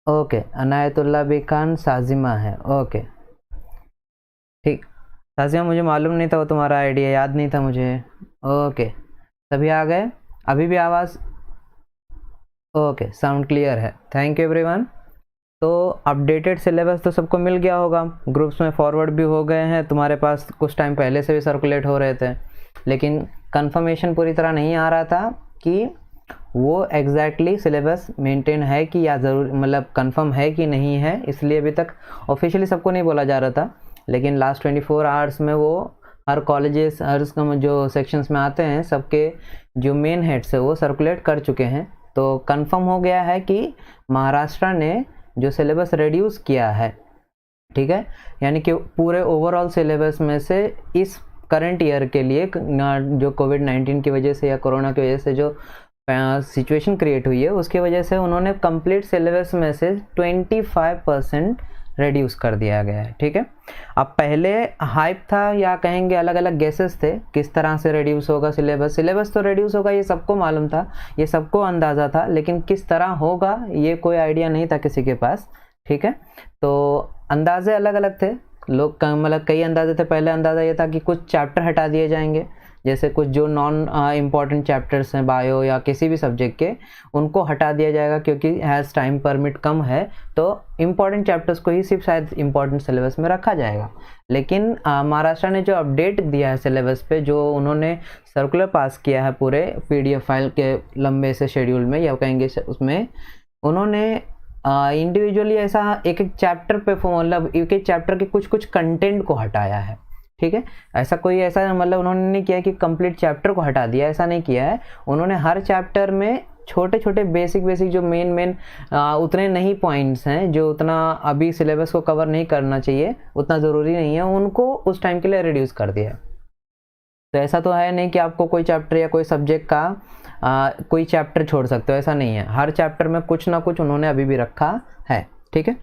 Okay, Anayatullah B Khan साजिमा है। Okay ठीक, साजिमा मुझे मालूम नहीं था, वो तुम्हारा आइडिया याद नहीं था मुझे। ओके, सभी आ गए? अभी भी आवाज़ ओके, साउंड क्लियर है। Thank you everyone. तो अपडेटेड सिलेबस तो सबको मिल गया होगा, ग्रुप्स में फॉरवर्ड भी हो गए हैं, तुम्हारे पास कुछ टाइम पहले से भी सर्कुलेट हो रहे थे, लेकिन कंफर्मेशन पूरी तरह नहीं आ रहा था कि वो एग्जैक्टली सिलेबस मेंटेन है कि या ज़रूर मतलब कंफर्म है कि नहीं है, इसलिए अभी तक ऑफिशियली सबको नहीं बोला जा रहा था। लेकिन लास्ट 24 आवर्स में वो हर कॉलेजेस हर जो सेक्शंस में आते हैं सबके जो मेन हेड्स है वो सर्कुलेट कर चुके हैं। तो कंफर्म हो गया है कि महाराष्ट्र ने जो सिलेबस रिड्यूस किया है, ठीक है, यानी कि पूरे ओवरऑल सिलेबस में से इस करंट ईयर के लिए जो कोविड-19 की वजह से या कोरोना की वजह से जो सिचुएशन क्रिएट हुई है उसकी वजह से उन्होंने कंप्लीट सिलेबस में से 25% रिड्यूस कर दिया गया है। ठीक है, अब पहले हाइप था या कहेंगे अलग अलग गेसेस थे किस तरह से रिड्यूस होगा सिलेबस तो रिड्यूस होगा ये सबको मालूम था, ये सबको अंदाज़ा था, लेकिन किस तरह होगा ये कोई आइडिया नहीं था किसी के पास। ठीक है, तो अंदाजे अलग अलग थे, लोग मतलब कई अंदाजे थे। पहले अंदाज़ा ये था कि कुछ चैप्टर हटा दिए जाएंगे, जैसे कुछ जो नॉन इम्पॉर्टेंट चैप्टर्स हैं बायो या किसी भी सब्जेक्ट के, उनको हटा दिया जाएगा क्योंकि हैज़ टाइम परमिट कम है, तो इम्पॉर्टेंट चैप्टर्स को ही सिर्फ शायद इम्पॉर्टेंट सिलेबस में रखा जाएगा। लेकिन महाराष्ट्र ने जो अपडेट दिया है सिलेबस पे, जो उन्होंने सर्कुलर पास किया है पूरे PDF फाइल के लंबे से शेड्यूल में या कहेंगे उसमें, उन्होंने इंडिविजुअली ऐसा एक एक चैप्टर पे मतलब एक एक चैप्टर के कुछ कुछ कंटेंट को हटाया है। ठीक है, ऐसा मतलब उन्होंने नहीं किया कि कंप्लीट चैप्टर को हटा दिया, ऐसा नहीं किया है। उन्होंने हर चैप्टर में छोटे छोटे बेसिक जो मेन उतने नहीं पॉइंट्स हैं जो उतना अभी सिलेबस को कवर नहीं करना चाहिए, उतना ज़रूरी नहीं है, उनको उस टाइम के लिए रिड्यूस कर दिया है। तो ऐसा तो है नहीं कि आपको कोई चैप्टर या कोई सब्जेक्ट का कोई चैप्टर छोड़ सकते हो, ऐसा नहीं है। हर चैप्टर में कुछ ना कुछ उन्होंने अभी भी रखा है। ठीक है,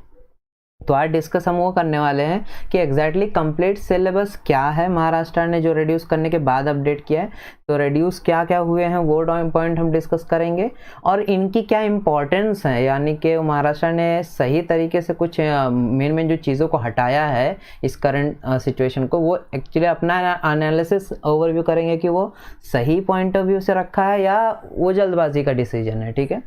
तो आज डिस्कस हम वो करने वाले हैं कि एग्जैक्टली कंप्लीट सिलेबस क्या है महाराष्ट्र ने जो रिड्यूस करने के बाद अपडेट किया है, तो रिड्यूस क्या क्या हुए हैं वो पॉइंट हम डिस्कस करेंगे और इनकी क्या इंपॉर्टेंस है, यानी कि महाराष्ट्र ने सही तरीके से कुछ मेन जो चीज़ों को हटाया है इस करंट सिचुएशन को, वो एक्चुअली अपना एनालिसिस ओवरव्यू करेंगे कि वो सही पॉइंट ऑफ व्यू से रखा है या वो जल्दबाजी का डिसीजन है। ठीक है,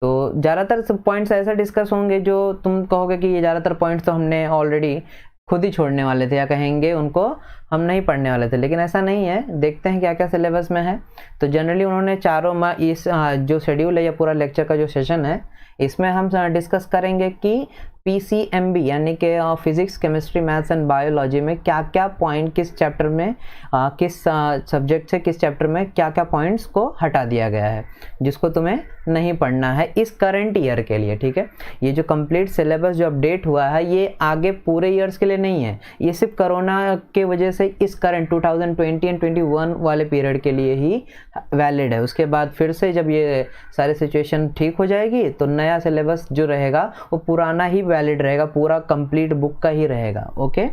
तो ज़्यादातर सब पॉइंट्स ऐसा डिस्कस होंगे जो तुम कहोगे कि ये ज़्यादातर पॉइंट्स तो हमने ऑलरेडी खुद ही छोड़ने वाले थे या कहेंगे उनको हम नहीं पढ़ने वाले थे, लेकिन ऐसा नहीं है। देखते हैं क्या क्या सिलेबस में है। तो जनरली उन्होंने चारों इस जो शेड्यूल है या पूरा लेक्चर का जो सेशन है इसमें हम डिस्कस करेंगे कि PCMB यानी कि physics chemistry maths and biology में क्या क्या पॉइंट किस चैप्टर में किस सब्जेक्ट से किस चैप्टर में क्या क्या पॉइंट्स को हटा दिया गया है जिसको तुम्हें नहीं पढ़ना है इस करंट ईयर के लिए। ठीक है, ये जो कंप्लीट सिलेबस जो अपडेट हुआ है ये आगे पूरे ईयर्स के लिए नहीं है, ये सिर्फ कोरोना के वजह से इस करंट 2020 एंड 21 वाले पीरियड के लिए ही वैलिड है। उसके बाद फिर से जब ये सारी सिचुएशन ठीक हो जाएगी तो नया सिलेबस जो रहेगा वो पुराना ही वैलिड रहेगा, पूरा कंप्लीट बुक का ही रहेगा। ओके,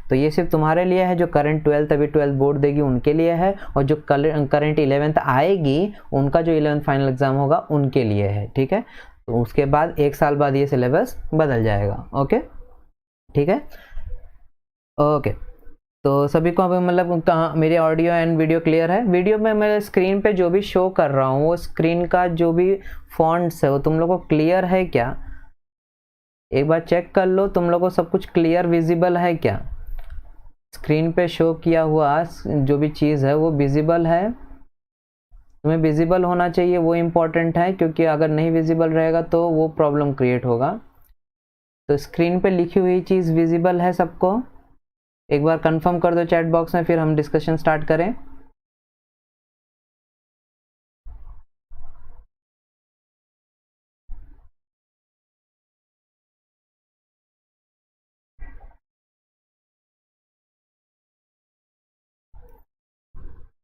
तो ये सिर्फ तुम्हारे लिए है, जो करंट 12th अभी 12th बोर्ड देगी उनके लिए है, और जो करंट 11th आएगी उनका जो 11th फाइनल एग्जाम होगा उनके लिए है। ठीक है, तो उसके बाद 1 साल बाद ये सिलेबस बदल जाएगा। ओके, ठीक है, ओके। तो सभी को मतलब कहाँ मेरे ऑडियो एंड वीडियो क्लियर है? वीडियो में मैं स्क्रीन पे जो भी शो कर रहा हूँ वो स्क्रीन का जो भी फॉन्ट्स है वो तुम लोगों को क्लियर है क्या? एक बार चेक कर लो तुम लोगों को सब कुछ क्लियर विजिबल है क्या? स्क्रीन पे शो किया हुआ जो भी चीज़ है वो विजिबल है? तुम्हें विजिबल होना चाहिए, वो इम्पोर्टेंट है, क्योंकि अगर नहीं विजिबल रहेगा तो वो प्रॉब्लम क्रिएट होगा। तो स्क्रीन पे लिखी हुई चीज़ विजिबल है सबको? एक बार कंफर्म कर दो चैट बॉक्स में, फिर हम डिस्कशन स्टार्ट करें।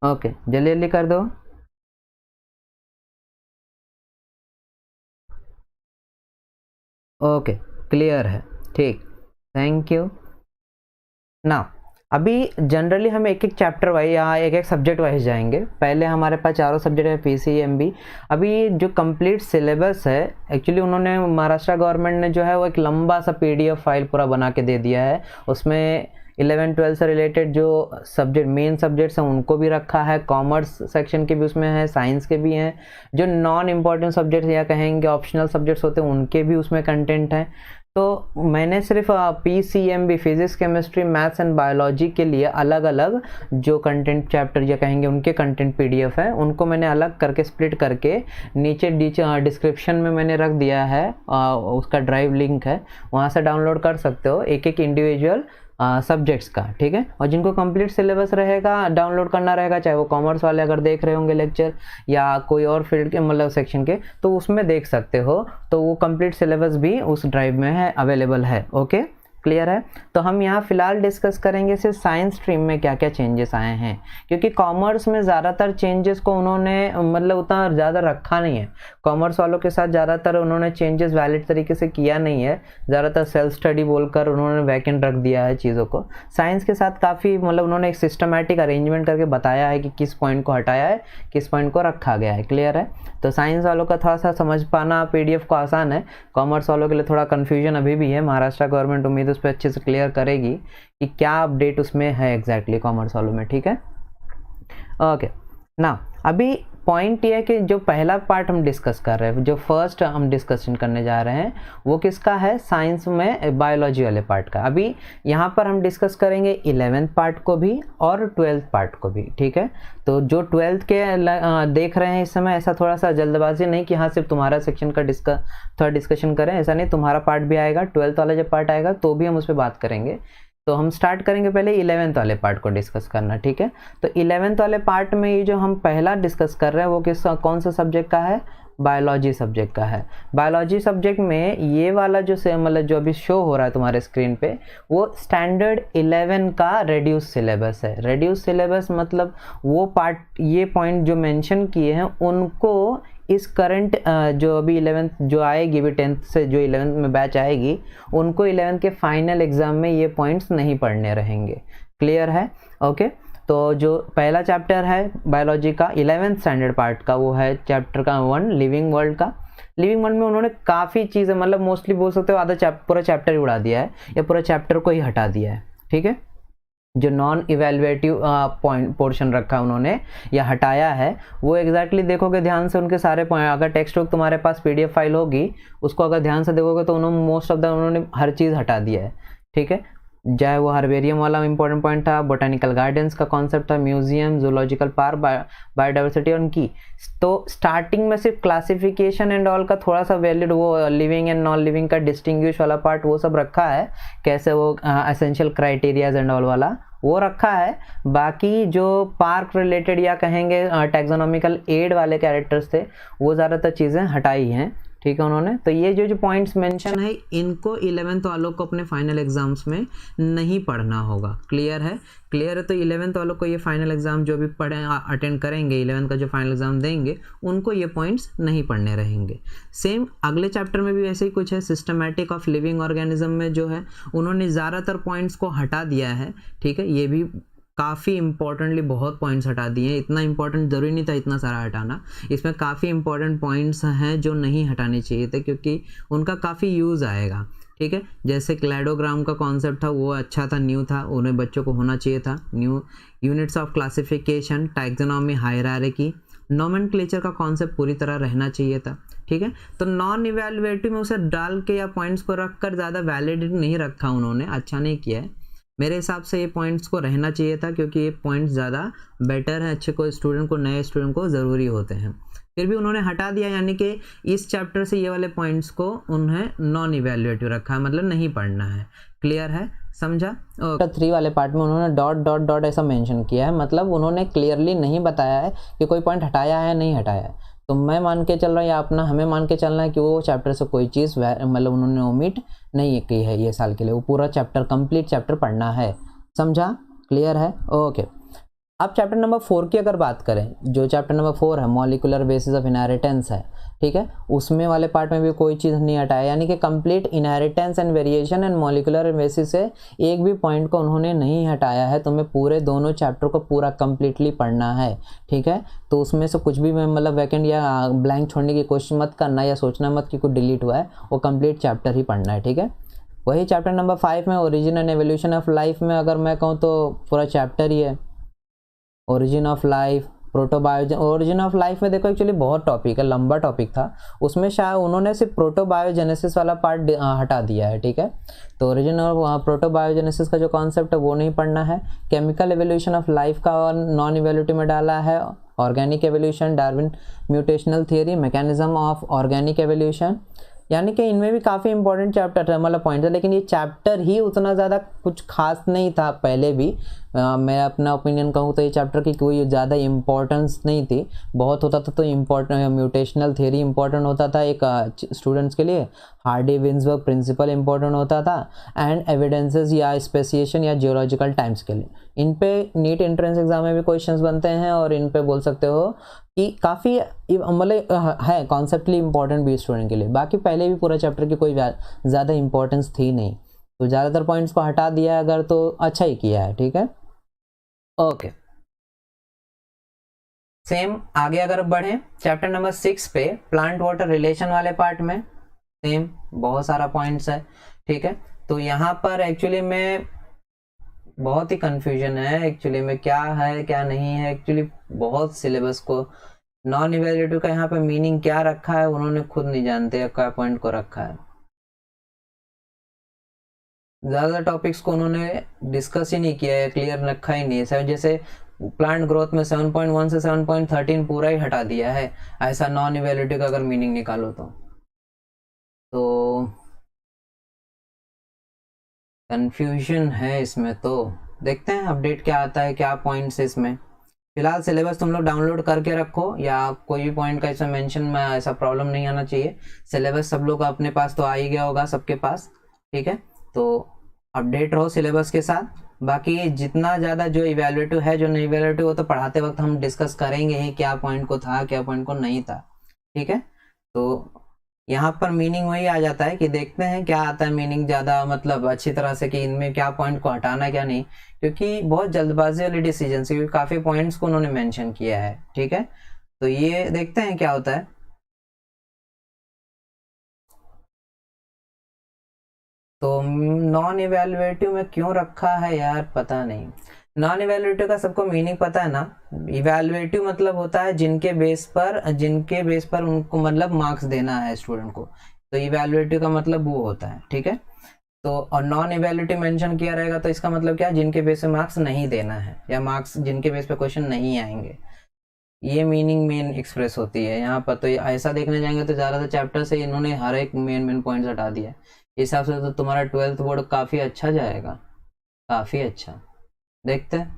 ओके, जल्दी जल्दी कर दो। ओके, क्लियर है, ठीक, थैंक यू। ना अभी जनरली हम एक एक चैप्टर वाइज या एक एक सब्जेक्ट वाइज जाएंगे। पहले हमारे पास चारों सब्जेक्ट है PCMB। अभी जो कंप्लीट सिलेबस है एक्चुअली उन्होंने महाराष्ट्र गवर्नमेंट ने जो है वो एक लंबा सा PDF फाइल पूरा बना के दे दिया है। उसमें 11-12 से रिलेटेड जो सब्जेक्ट मेन सब्जेक्ट्स हैं उनको भी रखा है, कॉमर्स सेक्शन के भी उसमें है, साइंस के भी हैं, जो नॉन इम्पॉर्टेंट सब्जेक्ट्स या कहेंगे ऑप्शनल सब्जेक्ट्स होते हैं उनके भी उसमें कंटेंट है। तो मैंने सिर्फ PCMB physics, chemistry, maths and biology के लिए अलग अलग जो कंटेंट चैप्टर या कहेंगे उनके कंटेंट PDF है उनको मैंने अलग करके स्प्लिट करके नीचे डिस्क्रिप्शन में मैंने रख दिया है। उसका ड्राइव लिंक है, वहाँ से डाउनलोड कर सकते हो एक एक इंडिविजुअल सब्जेक्ट्स का, ठीक है। और जिनको कंप्लीट सिलेबस रहेगा डाउनलोड करना रहेगा, चाहे वो कॉमर्स वाले अगर देख रहे होंगे लेक्चर या कोई और फील्ड के मतलब सेक्शन के, तो उसमें देख सकते हो। तो वो कंप्लीट सिलेबस भी उस ड्राइव में है, अवेलेबल है। ओके, क्लियर है। तो हम यहाँ फिलहाल डिस्कस करेंगे सिर्फ साइंस स्ट्रीम में क्या क्या चेंजेस आए हैं, क्योंकि कॉमर्स में ज़्यादातर चेंजेस को उन्होंने मतलब उतना ज़्यादा रखा नहीं है। कॉमर्स वालों के साथ ज़्यादातर उन्होंने चेंजेस वैलिड तरीके से किया नहीं है, ज़्यादातर सेल्फ स्टडी बोलकर उन्होंने वैकेंट रख दिया है चीज़ों को। साइंस के साथ काफ़ी मतलब उन्होंने एक सिस्टमैटिक अरेंजमेंट करके बताया है कि किस पॉइंट को हटाया है, किस पॉइंट को रखा गया है। क्लियर है। तो साइंस वालों का थोड़ा सा समझ पाना PDF को आसान है, कॉमर्स वालों के लिए थोड़ा कन्फ्यूजन अभी भी है। महाराष्ट्र गवर्नमेंट उम्मीद उस पर अच्छे से क्लियर करेगी कि क्या अपडेट उसमें है एग्जैक्टली कॉमर्स वालों में, ठीक है। ओके ना, अभी पॉइंट ये है कि जो पहला पार्ट हम डिस्कस कर रहे हैं, जो फर्स्ट हम डिस्कशन करने जा रहे हैं वो किसका है, साइंस में बायोलॉजी वाले पार्ट का। अभी यहाँ पर हम डिस्कस करेंगे 11th पार्ट को भी और 12th पार्ट को भी, ठीक है। तो जो 12th के देख रहे हैं इस समय, ऐसा थोड़ा सा जल्दबाजी नहीं कि हाँ सिर्फ तुम्हारा सेक्शन का थोड़ा डिस्कशन करें, ऐसा नहीं, तुम्हारा पार्ट भी आएगा। 12th वाला जब पार्ट आएगा तो भी हम उस पर बात करेंगे। तो हम स्टार्ट करेंगे पहले 11th वाले पार्ट को डिस्कस करना, ठीक है। तो 11th वाले पार्ट में ये जो हम पहला डिस्कस कर रहे हैं वो कौन सा सब्जेक्ट का है, बायोलॉजी सब्जेक्ट का है। बायोलॉजी सब्जेक्ट में ये वाला जो मतलब जो अभी शो हो रहा है तुम्हारे स्क्रीन पे, वो स्टैंडर्ड 11 का रेड्यूस सिलेबस है। रेड्यूस सिलेबस मतलब वो पार्ट, ये पॉइंट जो मेंशन किए हैं उनको इस करंट जो अभी 11th जो आएगी भी 10th से जो 11th में बैच आएगी, उनको 11th के फाइनल एग्जाम में ये पॉइंट्स नहीं पढ़ने रहेंगे। क्लियर है। ओके, तो जो पहला चैप्टर है बायोलॉजी का 11th स्टैंडर्ड पार्ट का, वो है चैप्टर का 1 लिविंग वर्ल्ड का। लिविंग वर्ल्ड में उन्होंने काफ़ी चीज़ें मतलब मोस्टली बोल सकते हो आधा पूरा चैप्टर ही उड़ा दिया है या पूरा चैप्टर को ही हटा दिया है, ठीक है। जो नॉन इवेल्युएटिव पोर्शन रखा उन्होंने या हटाया है, वो एग्जैक्टली देखोगे ध्यान से उनके सारे पॉइंट, अगर टेक्स्ट बुक तुम्हारे पास PDF फाइल होगी उसको अगर ध्यान से देखोगे तो उन्होंने मोस्ट ऑफ द उन्होंने हर चीज़ हटा दिया है, ठीक है। चाहे वो हर्बेरियम वाला इंपॉर्टेंट पॉइंट था, बोटानिकल गार्डन्स का कॉन्सेप्ट था, म्यूजियम, जूलॉजिकल पार्क, बायोडाइवर्सिटी और उनकी। तो स्टार्टिंग में सिर्फ क्लासिफिकेशन एंड ऑल का थोड़ा सा वैलिड वो लिविंग एंड नॉन लिविंग का डिस्टिंग्विश वाला पार्ट वो सब रखा है, कैसे वो एसेंशियल क्राइटेरियाज एंड ऑल वाला वो रखा है। बाकी जो पार्क रिलेटेड या कहेंगे टैक्सोनॉमिकल एड वाले कैरेक्टर्स थे वो ज़्यादातर चीज़ें हटाई हैं, ठीक है उन्होंने। तो ये जो पॉइंट्स मेंशन है इनको 11th वालों को अपने फाइनल एग्जाम्स में नहीं पढ़ना होगा। क्लियर है। क्लियर है। तो 11th वालों को ये फाइनल एग्जाम जो भी अटेंड करेंगे, 11th का जो फाइनल एग्जाम देंगे, उनको ये पॉइंट्स नहीं पढ़ने रहेंगे। सेम अगले चैप्टर में भी ऐसे ही कुछ है, सिस्टमैटिक ऑफ लिविंग ऑर्गेनिज्म में जो है उन्होंने ज़्यादातर पॉइंट्स को हटा दिया है, ठीक है। ये भी काफ़ी इंपॉर्टेंटली बहुत पॉइंट्स हटा दिए हैं, इतना इंपॉर्टेंट ज़रूरी नहीं था इतना सारा हटाना। इसमें काफ़ी इंपॉर्टेंट पॉइंट्स हैं जो नहीं हटाने चाहिए थे क्योंकि उनका काफ़ी यूज़ आएगा, ठीक है। जैसे क्लैडोग्राम का कॉन्सेप्ट था वो अच्छा था, न्यू था, उन्हें बच्चों को होना चाहिए था। New units of classification, taxonomy, hierarchy, nomenclature का कॉन्सेप्ट पूरी तरह रहना चाहिए था, ठीक है। तो नॉन इवैल्यूएटिव में उसे डाल के या पॉइंट्स को रख कर ज़्यादा वैलिडिटी नहीं रखा उन्होंने, अच्छा नहीं किया है। मेरे हिसाब से ये पॉइंट्स को रहना चाहिए था क्योंकि ये पॉइंट्स ज़्यादा बेटर है, अच्छे को स्टूडेंट को, नए स्टूडेंट को ज़रूरी होते हैं। फिर भी उन्होंने हटा दिया, यानी कि इस चैप्टर से ये वाले पॉइंट्स को उन्हें नॉन इवैल्यूएटिव रखा है, मतलब नहीं पढ़ना है। क्लियर है, समझा। 3 वाले पार्ट में उन्होंने डॉट डॉट डॉट ऐसा मेंशन किया है, मतलब उन्होंने क्लियरली नहीं बताया है कि कोई पॉइंट हटाया है नहीं हटाया है। तो मैं मान के चल रहा हूँ या अपना हमें मान के चलना है कि वो चैप्टर से कोई चीज़ मतलब उन्होंने ओमिट नहीं की है ये साल के लिए, वो पूरा चैप्टर कंप्लीट चैप्टर पढ़ना है, समझा। क्लियर है। ओके, अब चैप्टर नंबर 4 की अगर बात करें, जो चैप्टर नंबर 4 है मॉलिक्यूलर बेसिस ऑफ इनहेरिटेंस है, ठीक है, उसमें वाले पार्ट में भी कोई चीज़ नहीं हटाया, यानी कि complete inheritance and variation and molecular basis से एक भी पॉइंट को उन्होंने नहीं हटाया है। तुम्हें पूरे दोनों चैप्टर को पूरा कंप्लीटली पढ़ना है, ठीक है। तो उसमें से कुछ भी मतलब वैकेंट या ब्लैंक छोड़ने की कोशिश मत करना या सोचना मत कि कुछ डिलीट हुआ है, वो कंप्लीट चैप्टर ही पढ़ना है, ठीक है। वही चैप्टर नंबर 5 में origin and evolution of life में अगर मैं कहूँ तो पूरा चैप्टर ही है origin of life, protobiogen. Origin of life में देखो एक्चुअली बहुत टॉपिक है, लंबा टॉपिक था, उसमें शायद उन्होंने सिर्फ प्रोटोबायोजेनेसिस वाला पार्ट हटा दिया है, ठीक है। तो ओरिजिन और प्रोटोबायोजेनेसिस का जो कॉन्सेप्ट है वो नहीं पढ़ना है। केमिकल एवोल्यूशन ऑफ लाइफ का नॉन इवोल्यूटिव में डाला है। Organic evolution, Darwin mutational theory, mechanism of organic evolution, यानी कि इनमें भी काफ़ी इंपॉर्टेंट चैप्टर है, मतलब पॉइंट है, लेकिन ये चैप्टर ही उतना ज़्यादा कुछ खास नहीं था पहले भी। मैं अपना ओपिनियन कहूँ तो ये चैप्टर की कोई ज़्यादा इंपॉर्टेंस नहीं थी। बहुत होता था तो इम्पोर्टेंट म्यूटेशनल थियरी इंपॉर्टेंट होता था एक स्टूडेंट्स के लिए, हार्डी विंसबर्ग प्रिंसिपल इंपॉर्टेंट होता था, एंड एविडेंसेस या स्पेसिएशन या जियोलॉजिकल टाइम्स के लिए। इन पे नीट एंट्रेंस एग्जाम में भी क्वेश्चंस बनते हैं और इन पे बोल सकते हो कि काफ़ी मतलब है कॉन्सेप्टली इंपॉर्टेंट भी स्टूडेंट के लिए। बाकी पहले भी पूरा चैप्टर की कोई ज़्यादा इंपॉर्टेंस थी नहीं, तो ज़्यादातर पॉइंट्स को हटा दिया है अगर तो अच्छा ही किया है, ठीक है। ओके, सेम आगे अगर बढ़े चैप्टर नंबर 6 पे प्लांट वाटर रिलेशन वाले पार्ट में सेम बहुत सारा पॉइंट्स है, ठीक है। तो यहाँ पर एक्चुअली में बहुत ही कंफ्यूजन है एक्चुअली में, क्या है क्या नहीं है एक्चुअली, बहुत सिलेबस को नॉन इवैल्यूएटिव का यहाँ पे मीनिंग क्या रखा है उन्होंने खुद नहीं जानते क्या पॉइंट को रखा है। ज़्यादा टॉपिक्स को उन्होंने डिस्कस ही नहीं किया है, क्लियर रखा ही नहीं है। जैसे प्लांट ग्रोथ में 7.1 से 7.13 पूरा ही हटा दिया है, ऐसा नॉन इवैल्यूएटिव का अगर मीनिंग निकालो तो कंफ्यूजन है इसमें। तो देखते हैं अपडेट क्या आता है, क्या पॉइंट्स है इसमें। फिलहाल सिलेबस तुम लोग डाउनलोड करके रखो, या कोई भी पॉइंट का इसमें मेंशन में ऐसा प्रॉब्लम नहीं आना चाहिए। सिलेबस सब लोग अपने पास तो आ ही गया होगा सबके पास, ठीक है। तो अपडेट रहो सिलेबस के साथ। बाकी जितना ज़्यादा जो इवैल्यूएटिव है, जो नहीं इवैल्यूएटिव, वो तो पढ़ाते वक्त हम डिस्कस करेंगे ही, क्या पॉइंट को था क्या पॉइंट को नहीं था, ठीक है। तो यहाँ पर मीनिंग वही आ जाता है कि देखते हैं क्या आता है मीनिंग ज़्यादा मतलब अच्छी तरह से कि इनमें क्या पॉइंट को हटाना है क्या नहीं, क्योंकि बहुत जल्दबाजी वाली डिसीजन से, क्योंकि काफ़ी पॉइंट्स को उन्होंने मेंशन किया है, ठीक है। तो ये देखते हैं क्या होता है। तो नॉन इवैल्यूएटिव में क्यों रखा है यार, पता नहीं। नॉन इवैल्यूएटिव का सबको मीनिंग पता है ना। इवैल्यूएटिव मतलब होता है जिनके बेस पर उनको मतलब मार्क्स देना है स्टूडेंट को, तो इवैल्यूएटिव का मतलब वो होता है, ठीक है। तो और नॉन इवैल्यूएटिव मेंशन किया रहेगा तो इसका मतलब क्या, जिनके बेस पे मार्क्स नहीं देना है, या मार्क्स जिनके बेस पे क्वेश्चन नहीं आएंगे, ये मीनिंग मेन एक्सप्रेस होती है यहाँ पर। तो ऐसा देखने जाएंगे तो ज़्यादातर चैप्टर से इन्होंने हर एक मेन पॉइंट्स हटा दिया है। इस हिसाब से तो तुम्हारा 12th बोर्ड काफ़ी अच्छा जाएगा, काफ़ी अच्छा। देखते हैं।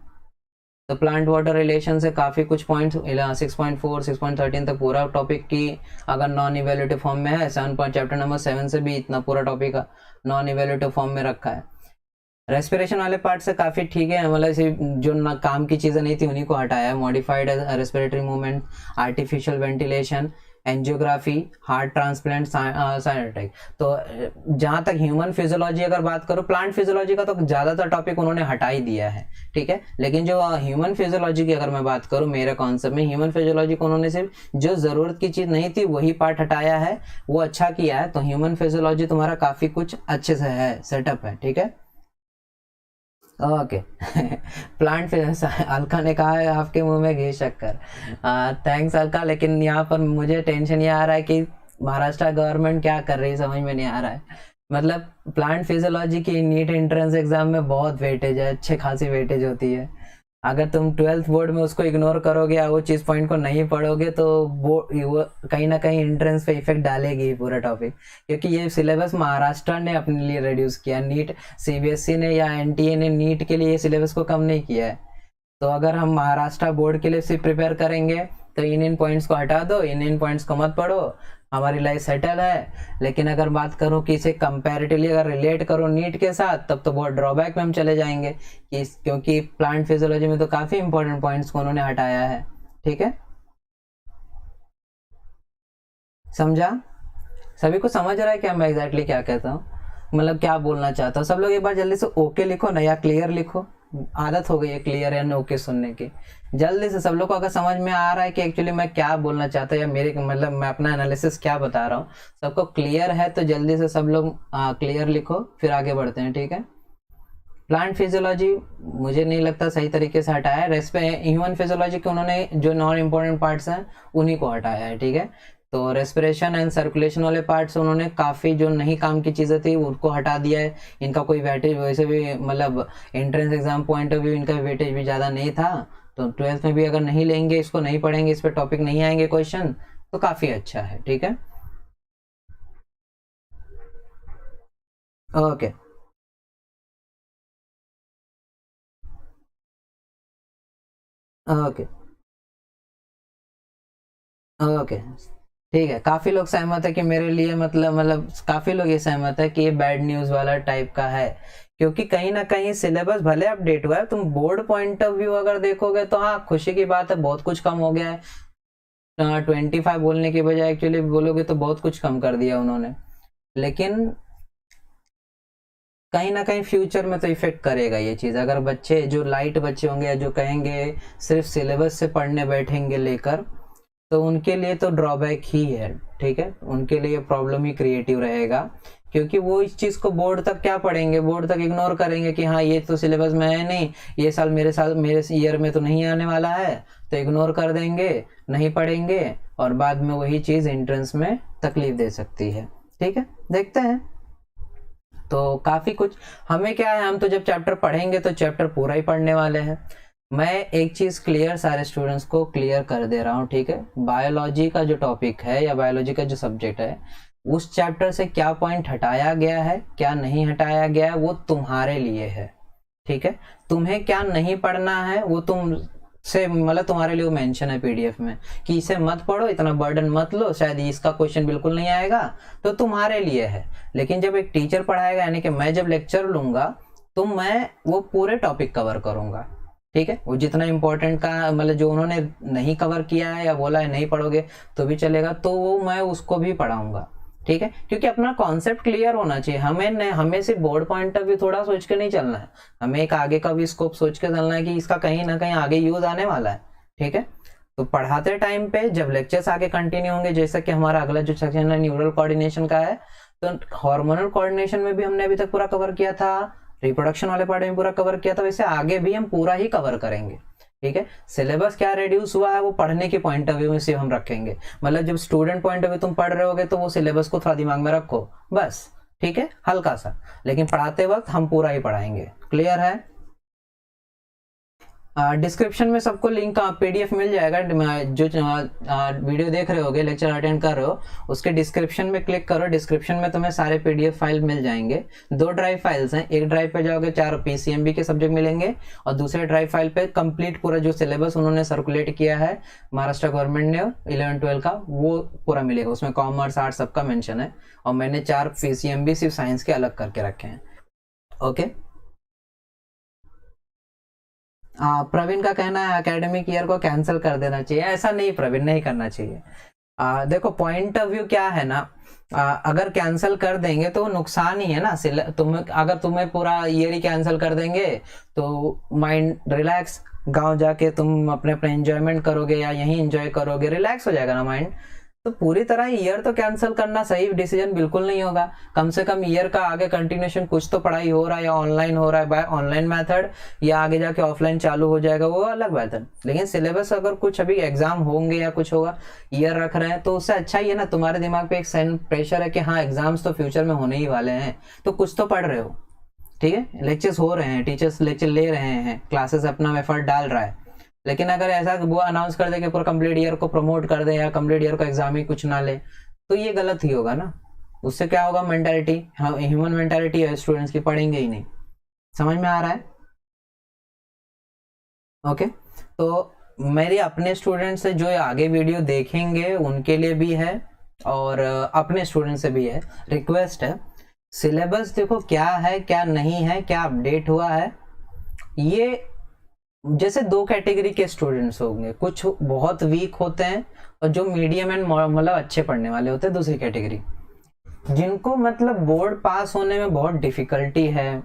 तो प्लांट वाटर रिलेशन से काफ़ी कुछ पॉइंट्स 6.4 6.13 तक पूरा टॉपिक की अगर नॉन इवैल्यूएटिव फॉर्म में है। चैप्टर नंबर 7 से भी इतना पूरा टॉपिक नॉन इवैल्यूएटिव फॉर्म में रखा है। रेस्पिरेशन वाले पार्ट से काफ़ी ठीक है, मतलब जो ना काम की चीज़ें नहीं थी उन्हीं को हटाया है। Modified respiratory movement, artificial ventilation, angiography, heart transplant, cyanotic. तो जहाँ तक ह्यूमन फिजियोलॉजी अगर बात करो, प्लांट फिजियोलॉजी का तो ज़्यादातर टॉपिक उन्होंने हटा ही दिया है, ठीक है। लेकिन जो ह्यूमन फिजियोलॉजी की अगर मैं बात करूँ, मेरे कॉन्सेप्ट में ह्यूमन फिजियोलॉजी को उन्होंने सिर्फ जो ज़रूरत की चीज़ नहीं थी वही पार्ट हटाया है, वो अच्छा किया है। तो ह्यूमन फिजियोलॉजी तुम्हारा काफ़ी कुछ अच्छे से है, सेटअप है, ठीक है। ओके प्लांट फिजिक्स, अलका ने कहा है आपके मुंह में घी शक्कर। थैंक्स अलका, लेकिन यहाँ पर मुझे टेंशन ये आ रहा है कि महाराष्ट्र गवर्नमेंट क्या कर रही है, समझ में नहीं आ रहा है। मतलब प्लांट फिजियोलॉजी की नीट एंट्रेंस एग्जाम में बहुत वेटेज है, अच्छे खासी वेटेज होती है। अगर तुम 12th बोर्ड में उसको इग्नोर करोगे या वो चीज़ पॉइंट को नहीं पढ़ोगे तो वो कहीं ना कहीं एंट्रेंस पे इफेक्ट डालेगी पूरा टॉपिक, क्योंकि ये सिलेबस महाराष्ट्र ने अपने लिए रिड्यूस किया। नीट सीबीएसई ने या एनटीए ने नीट के लिए सिलेबस को कम नहीं किया है। तो अगर हम महाराष्ट्र बोर्ड के लिए सिर्फ प्रिपेयर करेंगे तो इन पॉइंट्स को हटा दो, इन पॉइंट्स को मत पढ़ो, हमारी लाइफ सेटल है। लेकिन अगर बात करूँ कि इसे कंपैरेटिवली अगर रिलेट करो नीट के साथ, तब तो बहुत ड्रॉबैक में हम चले जाएंगे कि क्योंकि प्लांट फिजियोलॉजी में तो काफ़ी इंपॉर्टेंट पॉइंट्स को उन्होंने हटाया है, ठीक है। समझा? सभी को समझ रहा है कि मैं एग्जैक्टली क्या कहता हूँ, मतलब क्या बोलना चाहता हूँ? सब लोग एक बार जल्दी से ओके लिखो ना, या क्लियर लिखो। आदत हो गई है क्लियर या ओके सुनने की। जल्दी से सब लोग को अगर समझ में आ रहा है कि एक्चुअली मैं क्या बोलना चाहता हूँ या मेरे मतलब मैं अपना एनालिसिस क्या बता रहा हूँ, सबको क्लियर है तो जल्दी से सब लोग क्लियर लिखो, फिर आगे बढ़ते हैं, ठीक है? प्लांट फिजियोलॉजी मुझे नहीं लगता सही तरीके से हटाया है। ह्यूमन फिजियोलॉजी के उन्होंने जो नॉन इम्पोर्टेंट पार्ट्स हैं उन्हीं को हटाया है, ठीक है? तो रेस्पिरेशन एंड सर्कुलेशन वाले पार्ट्स उन्होंने काफ़ी जो नहीं काम की चीज़ें थी उनको हटा दिया है। इनका कोई वेटेज वैसे भी मतलब entrance exam point of view इनका वेटेज भी ज़्यादा नहीं था, तो 12th में भी अगर नहीं लेंगे, इसको नहीं पढ़ेंगे, इस पर टॉपिक नहीं आएंगे क्वेश्चन, तो काफ़ी अच्छा है, ठीक है? ओके ओके ओके, ठीक है। काफी लोग सहमत है कि मेरे लिए मतलब काफी लोग ये सहमत है कि ये बैड न्यूज वाला टाइप का है, क्योंकि कहीं ना कहीं सिलेबस भले अपडेट हुआ है, तुम बोर्ड पॉइंट ऑफ व्यू अगर देखोगे तो हाँ खुशी की बात है, बहुत कुछ कम हो गया है। 25 बोलने की बजाय एक्चुअली बोलोगे तो बहुत कुछ कम कर दिया उन्होंने, लेकिन कहीं ना कहीं फ्यूचर में तो इफेक्ट करेगा ये चीज़। अगर बच्चे जो लाइट बच्चे होंगे या जो कहेंगे सिर्फ सिलेबस से पढ़ने बैठेंगे लेकर, तो उनके लिए तो ड्रॉबैक ही है, ठीक है? उनके लिए प्रॉब्लम ही क्रिएटिव रहेगा, क्योंकि वो इस चीज़ को बोर्ड तक क्या पढ़ेंगे, बोर्ड तक इग्नोर करेंगे कि हाँ ये तो सिलेबस में है नहीं, ये साल मेरे ईयर में तो नहीं आने वाला है, तो इग्नोर कर देंगे, नहीं पढ़ेंगे, और बाद में वही चीज़ एंट्रेंस में तकलीफ दे सकती है, ठीक है? देखते हैं। तो काफ़ी कुछ हमें क्या है, हम तो जब चैप्टर पढ़ेंगे तो चैप्टर पूरा ही पढ़ने वाले हैं। मैं एक चीज़ क्लियर सारे स्टूडेंट्स को क्लियर कर दे रहा हूँ, ठीक है? बायोलॉजी का जो टॉपिक है या बायोलॉजी का जो सब्जेक्ट है, उस चैप्टर से क्या पॉइंट हटाया गया है, क्या नहीं हटाया गया है, वो तुम्हारे लिए है, ठीक है? तुम्हें क्या नहीं पढ़ना है वो तुम से मतलब तुम्हारे लिए वो मेंशन है पीडीएफ में कि इसे मत पढ़ो, इतना बर्डन मत लो, शायद इसका क्वेश्चन बिल्कुल नहीं आएगा, तो तुम्हारे लिए है। लेकिन जब एक टीचर पढ़ाएगा, यानी कि मैं जब लेक्चर लूंगा, तो मैं वो पूरे टॉपिक कवर करूंगा, ठीक है? वो जितना इंपॉर्टेंट का मतलब जो उन्होंने नहीं कवर किया है या बोला है नहीं पढ़ोगे तो भी चलेगा, तो वो मैं उसको भी पढ़ाऊंगा, ठीक है? क्योंकि अपना कॉन्सेप्ट क्लियर होना चाहिए। हमें सिर्फ बोर्ड पॉइंट ऑफ व्यू थोड़ा सोच के नहीं चलना है, हमें एक आगे का भी स्कोप सोच के चलना है कि इसका कहीं ना कहीं आगे यूज आने वाला है, ठीक है? तो पढ़ाते टाइम पे जब लेक्चर्स आगे कंटिन्यू होंगे, जैसा कि हमारा अगला जो सेक्शन है न्यूरल कोऑर्डिनेशन का है, तो हार्मोनल कोऑर्डिनेशन में भी हमने अभी तक पूरा कवर किया था, रिप्रोडक्शन वाले पार्ट में पूरा कवर किया था, वैसे आगे भी हम पूरा ही कवर करेंगे, ठीक है? सिलेबस क्या रेड्यूस हुआ है वो पढ़ने के पॉइंट ऑफ व्यू में सिर्फ हम रखेंगे, मतलब जब स्टूडेंट पॉइंट ऑफ व्यू तुम पढ़ रहे होगे तो वो सिलेबस को थोड़ा दिमाग में रखो बस, ठीक है? हल्का सा, लेकिन पढ़ाते वक्त हम पूरा ही पढ़ाएंगे। क्लियर है? डिस्क्रिप्शन में सबको लिंक पीडीएफ मिल जाएगा, जो वीडियो देख रहे होगे, लेक्चर अटेंड कर रहे हो, उसके डिस्क्रिप्शन में क्लिक करो, डिस्क्रिप्शन में तुम्हें सारे पीडीएफ फाइल मिल जाएंगे। 2 ड्राइव फाइल्स हैं, एक ड्राइव पे जाओगे 4 पीसीएमबी के सब्जेक्ट मिलेंगे, और दूसरे ड्राइव फाइल पे कंप्लीट पूरा जो सिलेबस उन्होंने सर्कुलेट किया है महाराष्ट्र गवर्नमेंट ने 11-12 का, वो पूरा मिलेगा। उसमें कॉमर्स आर्ट्स सबका मेंशन है, और मैंने 4 पीसीएमबी सिर्फ साइंस के अलग करके रखे हैं। ओके, प्रवीण का कहना है एकेडमिक ईयर को कैंसिल कर देना चाहिए। ऐसा नहीं प्रवीण, नहीं करना चाहिए। देखो पॉइंट ऑफ व्यू क्या है ना, अगर कैंसिल कर देंगे तो नुकसान ही है ना। अगर तुम्हें पूरा ईयर ही कैंसिल कर देंगे तो माइंड रिलैक्स, गांव जाके तुम अपने अपने एंजॉयमेंट करोगे या यहीं एंजॉय करोगे, रिलैक्स हो जाएगा ना माइंड। तो पूरी तरह ईयर तो कैंसिल करना सही डिसीजन बिल्कुल नहीं होगा। कम से कम ईयर का आगे कंटिन्यूशन कुछ तो पढ़ाई हो रहा है, या ऑनलाइन हो रहा है बाय ऑनलाइन मेथड, या आगे जाके ऑफलाइन चालू हो जाएगा, वो अलग बात है। लेकिन सिलेबस अगर कुछ अभी एग्जाम होंगे या कुछ होगा, ईयर रख रहे हैं, तो उससे अच्छा ही है ना। तुम्हारे दिमाग पे एक प्रेशर है कि हाँ एग्जाम्स तो फ्यूचर में होने ही वाले हैं, तो कुछ तो पढ़ रहे हो, ठीक है? लेक्चर्स हो रहे हैं, टीचर्स लेक्चर ले रहे हैं, क्लासेस अपना एफर्ट डाल रहा है। लेकिन अगर ऐसा वो अनाउंस कर दे कि पूरा कंप्लीट ईयर को प्रमोट कर दे, या कंप्लीट ईयर को एग्जाम ही कुछ ना ले, तो ये गलत ही होगा ना। उससे क्या होगा, मेंटालिटी, ह्यूमन मेंटालिटी है स्टूडेंट्स की, पढ़ेंगे ही नहीं। समझ में आ रहा है? ओके, तो मेरे अपने स्टूडेंट्स से जो आगे वीडियो देखेंगे उनके लिए भी है, और अपने स्टूडेंट से भी है, रिक्वेस्ट है, सिलेबस देखो क्या है क्या नहीं है, क्या अपडेट हुआ है, ये जैसे दो कैटेगरी के स्टूडेंट्स होंगे, कुछ बहुत वीक होते हैं और जो मीडियम एंड मतलब अच्छे पढ़ने वाले होते हैं। दूसरी कैटेगरी जिनको मतलब बोर्ड पास होने में बहुत डिफिकल्टी है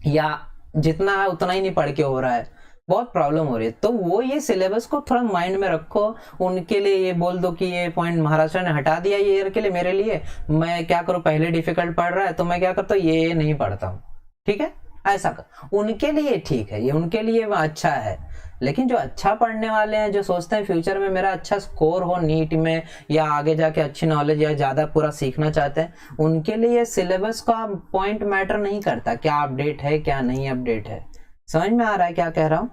या जितना है उतना ही नहीं पढ़ के हो रहा है, बहुत प्रॉब्लम हो रही है, तो वो ये सिलेबस को थोड़ा माइंड में रखो। उनके लिए ये बोल दो कि ये पॉइंट महाराष्ट्र ने हटा दिया ये ईयर के लिए, मेरे लिए मैं क्या करूँ, पहले डिफिकल्ट पढ़ रहा है तो मैं क्या करता हूँ, ये नहीं पढ़ता हूँ, ठीक है, ऐसा कर। उनके लिए ठीक है, ये उनके लिए अच्छा है। लेकिन जो अच्छा पढ़ने वाले हैं, जो सोचते हैं फ्यूचर में मेरा अच्छा स्कोर हो नीट में या आगे जाके अच्छी नॉलेज या ज़्यादा पूरा सीखना चाहते हैं, उनके लिए सिलेबस का पॉइंट मैटर नहीं करता, क्या अपडेट है क्या नहीं अपडेट है। समझ में आ रहा है क्या कह रहा हूँ,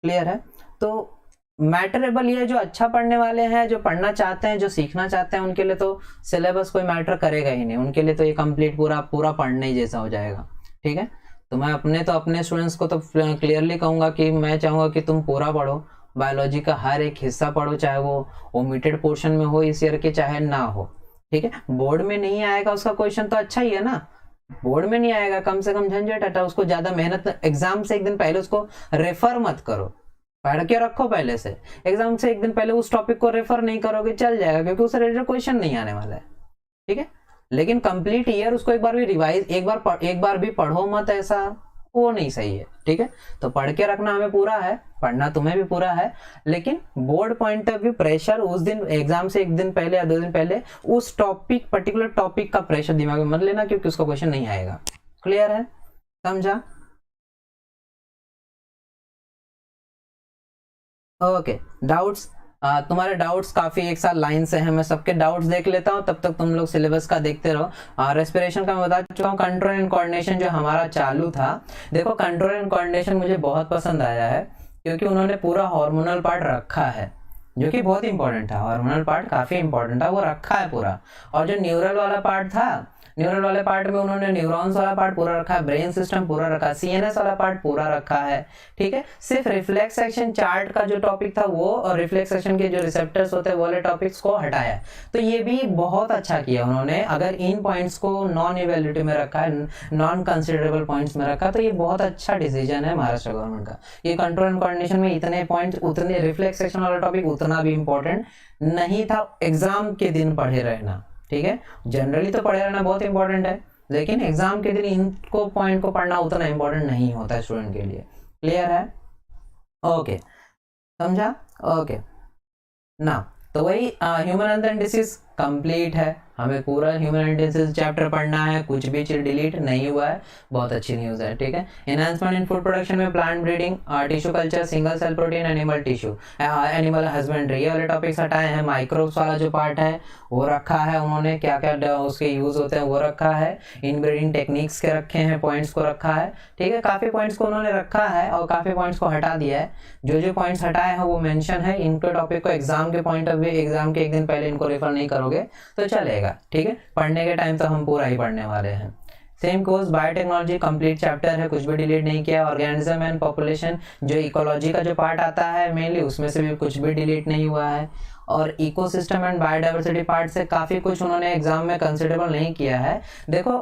क्लियर है? तो मैटरेबल ये जो अच्छा पढ़ने वाले हैं, जो पढ़ना चाहते हैं, जो सीखना चाहते हैं, उनके लिए तो सिलेबस कोई मैटर करेगा ही नहीं, उनके लिए तो ये कंप्लीट पूरा पढ़ने ही जैसा हो जाएगा, ठीक है। तो मैं अपने स्टूडेंट्स को तो क्लियरली कहूँगा कि मैं चाहूँगा कि तुम पूरा पढ़ो, बायोलॉजी का हर एक हिस्सा पढ़ो, चाहे वो ओमिटेड पोर्शन में हो इस ईयर के चाहे ना हो, ठीक है। बोर्ड में नहीं आएगा उसका क्वेश्चन तो अच्छा ही है ना, बोर्ड में नहीं आएगा, कम से कम झंझट हटा, उसको ज्यादा मेहनत, एग्जाम से एक दिन पहले उसको रेफर मत करो, पढ़ के रखो पहले से, एग्जाम से एक दिन पहले उस टॉपिक को रेफर नहीं करोगे चल जाएगा, क्योंकि उससे रिलेटेड क्वेश्चन नहीं आने वाला है, ठीक है। लेकिन कंप्लीट ईयर उसको एक बार भी रिवाइज, एक बार भी पढ़ो मत, ऐसा वो नहीं सही है, ठीक है। तो पढ़ के रखना हमें पूरा है, पढ़ना तुम्हें भी पूरा है, लेकिन board point of view pressure उस दिन एग्जाम से एक दिन पहले या 2 दिन पहले उस टॉपिक, पर्टिकुलर टॉपिक का प्रेशर दिमाग में मत लेना, क्योंकि उसका क्वेश्चन नहीं आएगा। क्लियर है, समझा? Okay, doubts? तुम्हारे डाउट्स काफी एक साथ लाइन से हैं, मैं सबके डाउट्स देख लेता हूँ, तब तक तुम लोग सिलेबस का देखते रहो। रेस्पिरेशन का मैं बता चुका हूँ, कंट्रोल एंड कोऑर्डिनेशन जो हमारा चालू था, देखो कंट्रोल एंड कोऑर्डिनेशन मुझे बहुत पसंद आया है, क्योंकि उन्होंने पूरा हार्मोनल पार्ट रखा है, जो कि बहुत इंपॉर्टेंट था, हार्मोनल पार्ट काफी इंपॉर्टेंट था, वो रखा है पूरा। और जो न्यूरल वाला पार्ट था, न्यूरल वाले पार्ट में उन्होंने न्यूरॉन्स वाला पार्ट पूरा रखा है, ब्रेन सिस्टम पूरा रखा है, सीएनएस वाला पार्ट पूरा रखा है, ठीक है। सिर्फ रिफ्लेक्स एक्शन चार्ट का जो टॉपिक था वो, और रिफ्लेक्स एक्शन के जो रिसेप्टर्स होते हैं वो वाले टॉपिक्स को हटाया, तो ये भी बहुत अच्छा किया उन्होंने। अगर इन पॉइंट्स को नॉन इवेल्यूटिव में रखा है, नॉन कंसिडरेबल पॉइंट्स में रखा, तो ये बहुत अच्छा डिसीजन है महाराष्ट्र गवर्नमेंट का। ये कंट्रोल एंड कोऑर्डिनेशन में इतने पॉइंट, उतने रिफ्लेक्स एक्शन वाला टॉपिक उतना भी इंपॉर्टेंट नहीं था एग्जाम के दिन पढ़े रहना, ठीक है। जनरली तो पढ़े रहना बहुत इंपॉर्टेंट है, लेकिन एग्जाम के दिन इनको पॉइंट को पढ़ना उतना इंपॉर्टेंट नहीं होता है स्टूडेंट के लिए। क्लियर है? ओके, समझा? ओके ना, तो वही human health and disease complete है, हमें पूरा ह्यूमन एंड डिसीज चैप्टर पढ़ना है, कुछ भी चीज डिलीट नहीं हुआ है, बहुत अच्छी न्यूज है, ठीक है। एनहांसमेंट इन फूड प्रोडक्शन में plant breeding, tissue culture, single cell protein, animal tissue, animal husbandry, ये वाले टॉपिक्स हटाए हैं। माइक्रोब्स वाला जो पार्ट है वो रखा है उन्होंने, क्या क्या उसके यूज होते हैं वो रखा है, इनब्रीडिंग टेक्निक्स के रखे हैं, पॉइंट्स को रखा है, ठीक है। काफी पॉइंट्स को उन्होंने रखा है और काफी पॉइंट्स को हटा दिया है, जो जो पॉइंट्स हटाए हैं वो मेंशन है। इनको टॉपिक को एग्जाम के पॉइंट ऑफ व्यू, एग्जाम के एक दिन पहले इनको रेफर नहीं करोगे तो चलेगा, ठीक है। पढ़ने के टाइम तो हम पूरा ही पढ़ने वाले हैं। Same course biotechnology complete chapter है, कुछ भी डिलीट नहीं किया। ऑर्गेनिज्म एंड पॉपुलेशन जो इकोलॉजी का जो पार्ट आता है मेनली, उसमें से भी कुछ भी डिलीट नहीं हुआ है। और इकोसिस्टम एंड बायोडाइवर्सिटी पार्ट से काफी कुछ उन्होंने एग्जाम में कंसिडरेबल नहीं किया है। देखो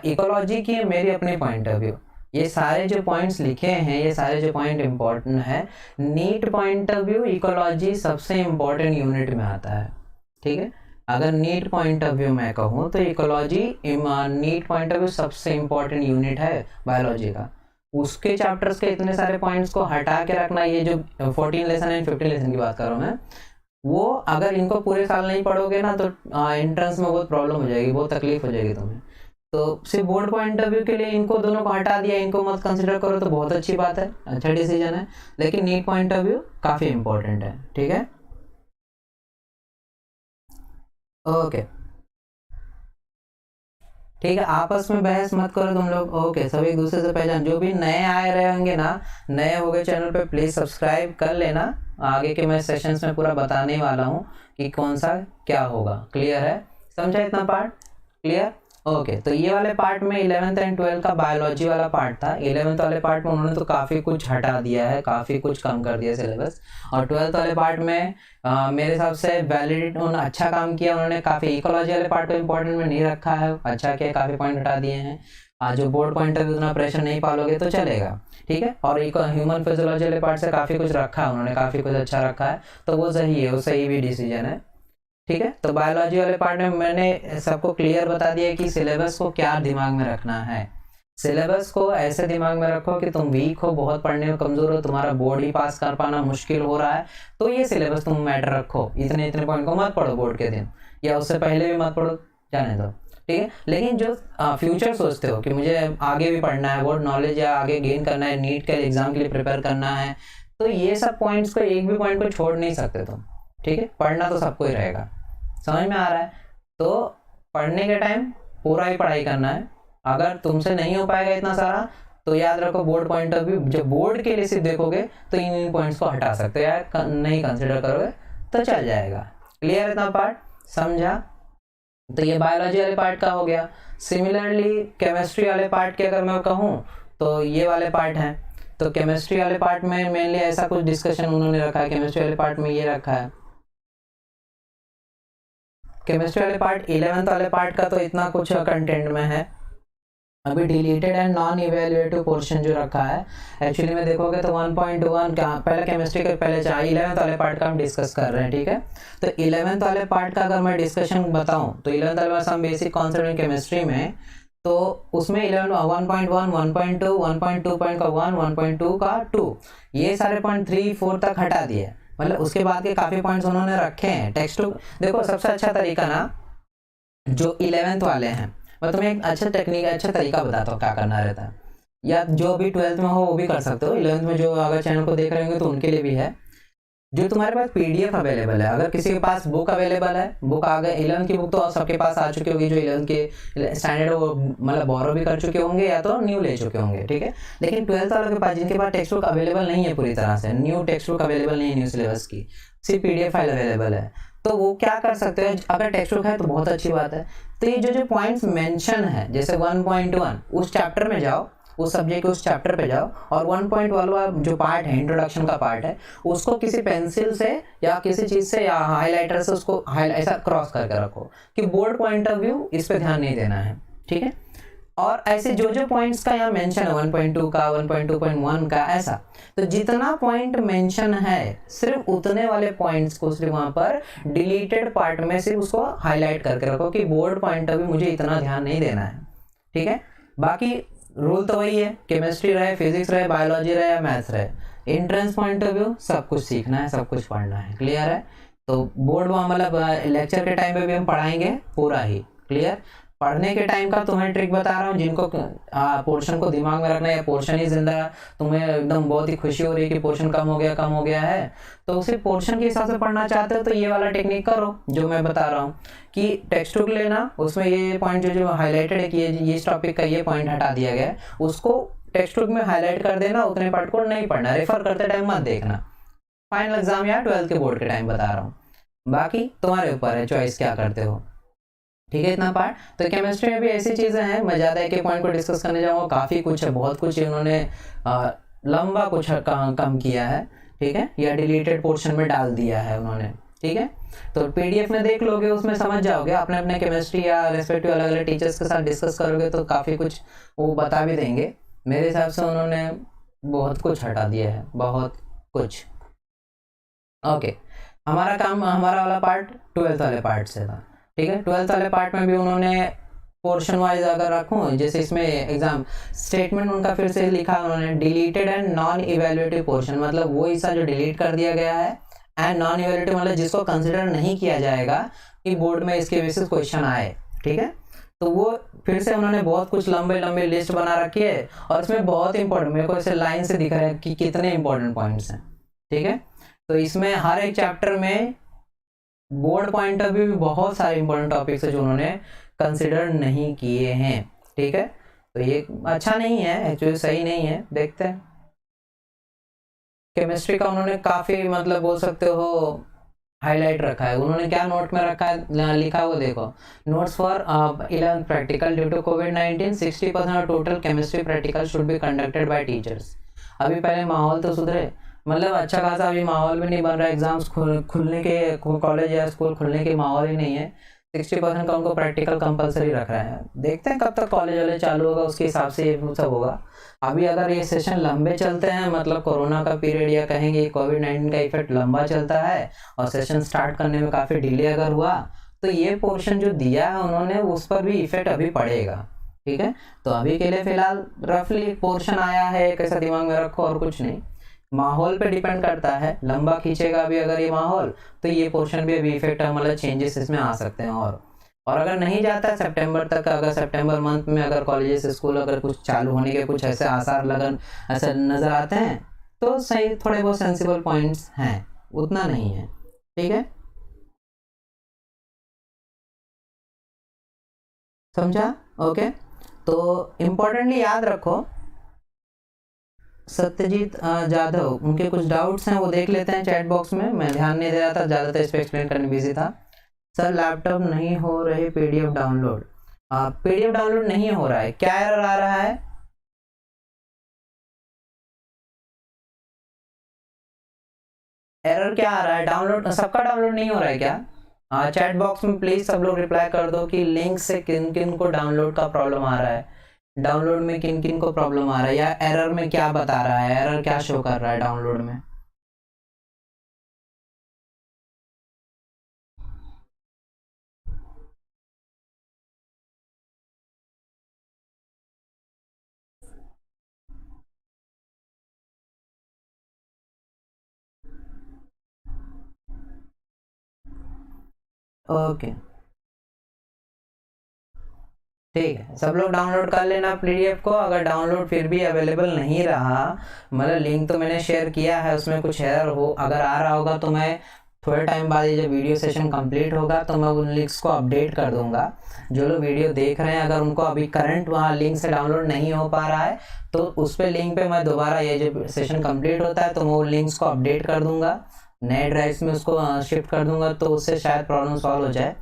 इकोलॉजी की मेरी अपनी पॉइंट ऑफ व्यू, ये सारे जो पॉइंट्स लिखे हैं, ये सारे जो पॉइंट इंपॉर्टेंट है, NEET point of view ecology सबसे इंपॉर्टेंट यूनिट में आता है, ठीक है। अगर नीट पॉइंट ऑफ व्यू मैं कहूँ तो ecology NEET point of view सबसे इंपॉर्टेंट यूनिट है बायोलॉजी का। उसके चैप्टर्स के इतने सारे पॉइंट्स को हटा के रखना, ये जो 14 लेसन एंड 15 लेसन की बात कर रहा हूँ मैं, वो अगर इनको पूरे साल नहीं पढ़ोगे ना तो एंट्रेंस में बहुत प्रॉब्लम हो जाएगी, बहुत तकलीफ हो जाएगी तुम्हें। तो सिर्फ बोर्ड पॉइंट ऑफ व्यू के लिए इनको दोनों को हटा दिया, इनको मत कंसिडर करो तो बहुत अच्छी बात है, अच्छा डिसीजन है। लेकिन नीट पॉइंट ऑफ व्यू काफी इंपॉर्टेंट है, ठीक है। ओके ठीक है, आपस में बहस मत करो तुम लोग, ओके। सब एक दूसरे से पहचान, जो भी नए आए रहे होंगे ना, नए हो गए चैनल पे, प्लीज सब्सक्राइब कर लेना। आगे के मैं सेशंस में पूरा बताने वाला हूँ कि कौन सा क्या होगा। क्लियर है? समझा इतना पार्ट? क्लियर? ओके तो ये वाले पार्ट में 11th एंड 12th का बायोलॉजी वाला पार्ट था। 11th वाले पार्ट में उन्होंने तो काफ़ी कुछ हटा दिया है, काफ़ी कुछ कम कर दिया सिलेबस। और 12th वाले पार्ट में मेरे हिसाब से वैलिड उन्होंने अच्छा काम किया, उन्होंने काफ़ी इकोलॉजी वाले पार्ट को इंपॉर्टेंट में नहीं रखा है, अच्छा किया, काफ़ी पॉइंट हटा दिए हैं। जो बोर्ड पॉइंट ऑफ व्यू उतना प्रेशर नहीं पालोगे तो चलेगा, ठीक है। और एक ह्यूमन फिजियोलॉजी वाले पार्ट से काफ़ी कुछ रखा है उन्होंने, काफ़ी कुछ अच्छा रखा है, तो वो सही है, वो सही भी डिसीजन है, ठीक है। तो बायोलॉजी वाले पार्ट में मैंने सबको क्लियर बता दिया कि सिलेबस को क्या दिमाग में रखना है। सिलेबस को ऐसे दिमाग में रखो कि तुम वीक हो, बहुत पढ़ने में कमजोर हो, तुम्हारा बोर्ड ही पास कर पाना मुश्किल हो रहा है, तो ये सिलेबस तुम मैटर रखो, इतने इतने पॉइंट को मत पढ़ो बोर्ड के दिन, या उससे पहले भी मत पढ़ो, जाने दो, ठीक है। लेकिन जो फ्यूचर सोचते हो कि मुझे आगे भी पढ़ना है, बोर्ड नॉलेज या आगे गेन करना है, नीट के एग्जाम के लिए प्रिपेयर करना है, तो ये सब पॉइंट्स को, एक भी पॉइंट को छोड़ नहीं सकते तुम, ठीक है। पढ़ना तो सबको ही रहेगा, समझ में आ रहा है। तो पढ़ने के टाइम पूरा ही पढ़ाई करना है, अगर तुमसे नहीं हो पाएगा इतना सारा तो याद रखो बोर्ड पॉइंट ऑफ व्यू, जब बोर्ड के लिए सिर्फ देखोगे तो इन पॉइंट्स को हटा सकते हो या नहीं कंसिडर करोगे तो चल जाएगा। क्लियर इतना पार्ट समझा? तो ये बायोलॉजी वाले पार्ट का हो गया। सिमिलरली केमिस्ट्री वाले पार्ट की अगर मैं कहूँ तो ये वाले पार्ट हैं। तो केमिस्ट्री वाले पार्ट में मेनली ऐसा कुछ डिस्कशन उन्होंने रखा है, केमिस्ट्री वाले पार्ट में ये रखा है। केमिस्ट्री वाले पार्ट 11th वाले पार्ट का तो इतना कुछ कंटेंट में है। अभी deleted and non evaluative portion जो रखा है, एक्चुअली में देखोगे तो 1.1 का पहले केमिस्ट्री के पहले 11th वाले पार्ट का हम डिस्कस कर रहे हैं, ठीक है। तो 11th वाले पार्ट का अगर मैं डिस्कशन बताऊं तो 11th वाले पार्ट हम बेसिक कॉन्सेप्ट इन केमिस्ट्री में, तो उसमें 1.1, 1.2, 1.2.1, 1.2 का 2, ये सारे पॉइंट 3, 4 तक हटा दिए, मतलब उसके बाद के काफ़ी पॉइंट्स उन्होंने रखे हैं। टेक्स्ट देखो सबसे अच्छा तरीका ना जो 11th वाले हैं, मैं तुम्हें एक अच्छा टेक्निक, अच्छा तरीका बताता हूँ क्या करना रहता है, या जो भी 12th में हो वो भी कर सकते हो, 11th में जो अगर चैनल को देख रहे होंगे तो उनके लिए भी है। जो तुम्हारे पास पीडीएफ अवेलेबल है, अगर किसी के पास बुक अवेलेबल है, बुक आ गए 11th की बुक तो सबके पास आ चुकी होगी, जो 11th के स्टैंडर्ड वो मतलब बोरो भी कर चुके होंगे या तो न्यू ले चुके होंगे, ठीक है। लेकिन 12th वालों के पास, जिनके पास टेक्स्ट बुक अवेलेबल नहीं है पूरी तरह से, न्यू टेक्स्ट बुक अवेलेबल नहीं है न्यू सिलेबस की, सिर्फ पीडीएफ फाइल अवेलेबल है, तो वो क्या कर सकते हैं, अगर टेक्स्ट बुक है तो बहुत अच्छी बात है। तो ये जो पॉइंट्स मेंशन है, जैसे 1.1 उस चैप्टर में जाओ, उस सब्जेक्ट के उस चैप्टर पे जाओ, और 1.1 वाला जो पार्ट है, इंट्रोडक्शन का पार्ट है, उसको किसी पेंसिल से या किसी चीज़ से या हाईलाइटर से उसको ऐसा क्रॉस करके रखो कि बोर्ड पॉइंट ऑफ व्यू इस पे ध्यान नहीं देना है, ठीक है। और ऐसे जो पॉइंट्स का यहाँ मेंशन है, 1.2 का, 1.2.1 का, ऐसा तो जितना पॉइंट मेंशन है सिर्फ उतने वाले पॉइंट्स को सिर्फ वहाँ पर डिलीटेड पार्ट में सिर्फ उसको हाईलाइट करके रखो कि बोर्ड पॉइंट ऑफ व्यू मुझे इतना ध्यान नहीं देना है, ठीक है। बाकी रूल तो वही है, केमिस्ट्री रहे, फिजिक्स रहे, बायोलॉजी रहे या मैथ्स रहे, एंट्रेंस पॉइंट ऑफ व्यू सब कुछ सीखना है, सब कुछ पढ़ना है, क्लियर है। तो बोर्ड मतलब लेक्चर के टाइम पे भी हम पढ़ाएंगे पूरा ही, क्लियर। पढ़ने के टाइम का तुम्हें ट्रिक बता रहा हूँ, जिनको पोर्शन को दिमाग में रखना है, पोर्शन ही जिंदा, तुम्हें एकदम बहुत ही खुशी हो रही है कि पोर्शन कम हो गया है, तो उसे पोर्शन के हिसाब से पढ़ना चाहते हो तो ये वाला टेक्निक करो जो मैं बता रहा हूँ कि टेक्स्ट बुक लेना, उसमें ये पॉइंट जो हाईलाइटेड है कि ये इस टॉपिक का ये पॉइंट हटा दिया गया है, उसको टेक्स्ट बुक में हाईलाइट कर देना, उतने पार्ट को नहीं पढ़ना, रेफर करते टाइम मत देखना, फाइनल एग्जाम या 12th के बोर्ड के टाइम बता रहा हूँ, बाकी तुम्हारे ऊपर है चॉइस क्या करते हो, ठीक है। इतना पार्ट। तो केमिस्ट्री में भी ऐसी चीज़ें हैं, मैं ज़्यादा एक पॉइंट को डिस्कस करने जाऊँगा, काफ़ी कुछ है, बहुत कुछ उन्होंने लंबा कुछ कम किया है, ठीक है, या डिलीटेड पोर्शन में डाल दिया है उन्होंने, ठीक है। तो पीडीएफ में देख लोगे, उसमें समझ जाओगे, अपने अपने केमिस्ट्री या रेस्पेक्टिव अलग अलग टीचर्स के साथ डिस्कस करोगे तो काफ़ी कुछ वो बता भी देंगे। मेरे हिसाब से उन्होंने बहुत कुछ हटा दिया है, बहुत कुछ। ओके, हमारा काम, हमारा वाला पार्ट 12th वाले पार्ट से था, ठीक है। 12th वाले पार्ट में भी उन्होंने पोर्शन वाइज अगर रखूँ, जैसे इसमें एग्जाम स्टेटमेंट उनका फिर से लिखा उन्होंने, deleted and non evaluative portion, मतलब वो हिस्सा जो डिलीट कर दिया गया है, एंड नॉन इवेल्युएटिव मतलब जिसको कंसिडर नहीं किया जाएगा कि बोर्ड में इसके बेसिस क्वेश्चन आए, ठीक है। तो वो फिर से उन्होंने बहुत कुछ लंबे लंबे लिस्ट बना रखी है, और इसमें बहुत इंपॉर्टेंट, मेरे को ऐसे लाइन से दिख रहा है कि कितने इंपॉर्टेंट पॉइंट्स हैं, ठीक है। तो इसमें हर एक चैप्टर में बोर्ड पॉइंट ऑफ व्यू भी बहुत सारे इंपॉर्टेंट टॉपिक्स है जो उन्होंने कंसिडर नहीं किए हैं, ठीक है। तो ये अच्छा नहीं है, एक्चुअली सही नहीं है। देखते हैं केमिस्ट्री का उन्होंने काफी मतलब बोल सकते हो हाईलाइट रखा है, उन्होंने क्या नोट में रखा है, लिखा वो देखो, notes for 11th practical due to कोविड-19 60% of total chemistry practical should be conducted by teachers. अभी पहले माहौल तो सुधरे, मतलब अच्छा खासा अभी माहौल भी नहीं बन रहा, एग्जाम्स खुलने के, कॉलेज या स्कूल खुलने के माहौल ही नहीं है, 60% का उनको प्रैक्टिकल कंपलसरी रख रहे हैं। देखते हैं कब तक कॉलेज वाले चालू होगा, उसके हिसाब से ये सब होगा। अभी अगर ये सेशन लंबे चलते हैं, मतलब कोरोना का पीरियड या कहेंगे कोविड-19 का इफेक्ट लंबा चलता है और सेशन स्टार्ट करने में काफ़ी डिले अगर हुआ, तो ये पोर्शन जो दिया है उन्होंने उस पर भी इफेक्ट अभी पड़ेगा। ठीक है, तो अभी के लिए फिलहाल रफली पोर्शन आया है, कैसा दिमाग में रखो और कुछ नहीं। माहौल पे डिपेंड करता है, लंबा खींचेगा अभी अगर ये माहौल, तो ये पोर्शन भी अभी इफेक्ट मतलब चेंजेस इसमें आ सकते हैं। और अगर नहीं जाता है सितंबर तक, अगर सितंबर मंथ में अगर कॉलेजेस स्कूल अगर कुछ चालू होने के कुछ ऐसे आसार लगन ऐसे नज़र आते हैं, तो सही थोड़े बहुत सेंसिबल पॉइंट्स हैं, उतना नहीं है। ठीक है, समझा? ओके, तो इम्पोर्टेंटली याद रखो, सत्यजीत जाधव, उनके कुछ डाउट्स हैं वो देख लेते हैं चैट बॉक्स में। मैं ध्यान नहीं दे रहा था, ज़्यादातर इस पर एक्सप्लेन करने बिजी था। सर लैपटॉप नहीं हो रही पीडीएफ डाउनलोड, पीडीएफ डाउनलोड नहीं हो रहा है, क्या एरर आ रहा है? एरर क्या आ रहा है? डाउनलोड सबका डाउनलोड नहीं हो रहा है क्या? चैट बॉक्स में प्लीज सब लोग रिप्लाई कर दो कि लिंक से किन किन को डाउनलोड का प्रॉब्लम आ रहा है, डाउनलोड में किन किन को प्रॉब्लम आ रहा है, या एरर में क्या बता रहा है, एरर क्या शो कर रहा है डाउनलोड में। ओके ठीक है, सब लोग डाउनलोड कर लेना पीडीएफ को। अगर डाउनलोड फिर भी अवेलेबल नहीं रहा, मतलब लिंक तो मैंने शेयर किया है, उसमें कुछ एरर हो अगर आ रहा होगा, तो मैं थोड़े टाइम बाद ये जब वीडियो सेशन कंप्लीट होगा तो मैं उन लिंक्स को अपडेट कर दूंगा। जो लोग वीडियो देख रहे हैं, अगर उनको अभी करंट वहाँ लिंक से डाउनलोड नहीं हो पा रहा है, तो उस पर लिंक पे मैं दोबारा ये जो सेशन कंप्लीट होता है तो मैं वो लिंक्स को अपडेट कर दूंगा, नए ड्राइव्स में उसको शिफ्ट कर दूंगा, तो उससे शायद प्रॉब्लम सॉल्व हो जाए।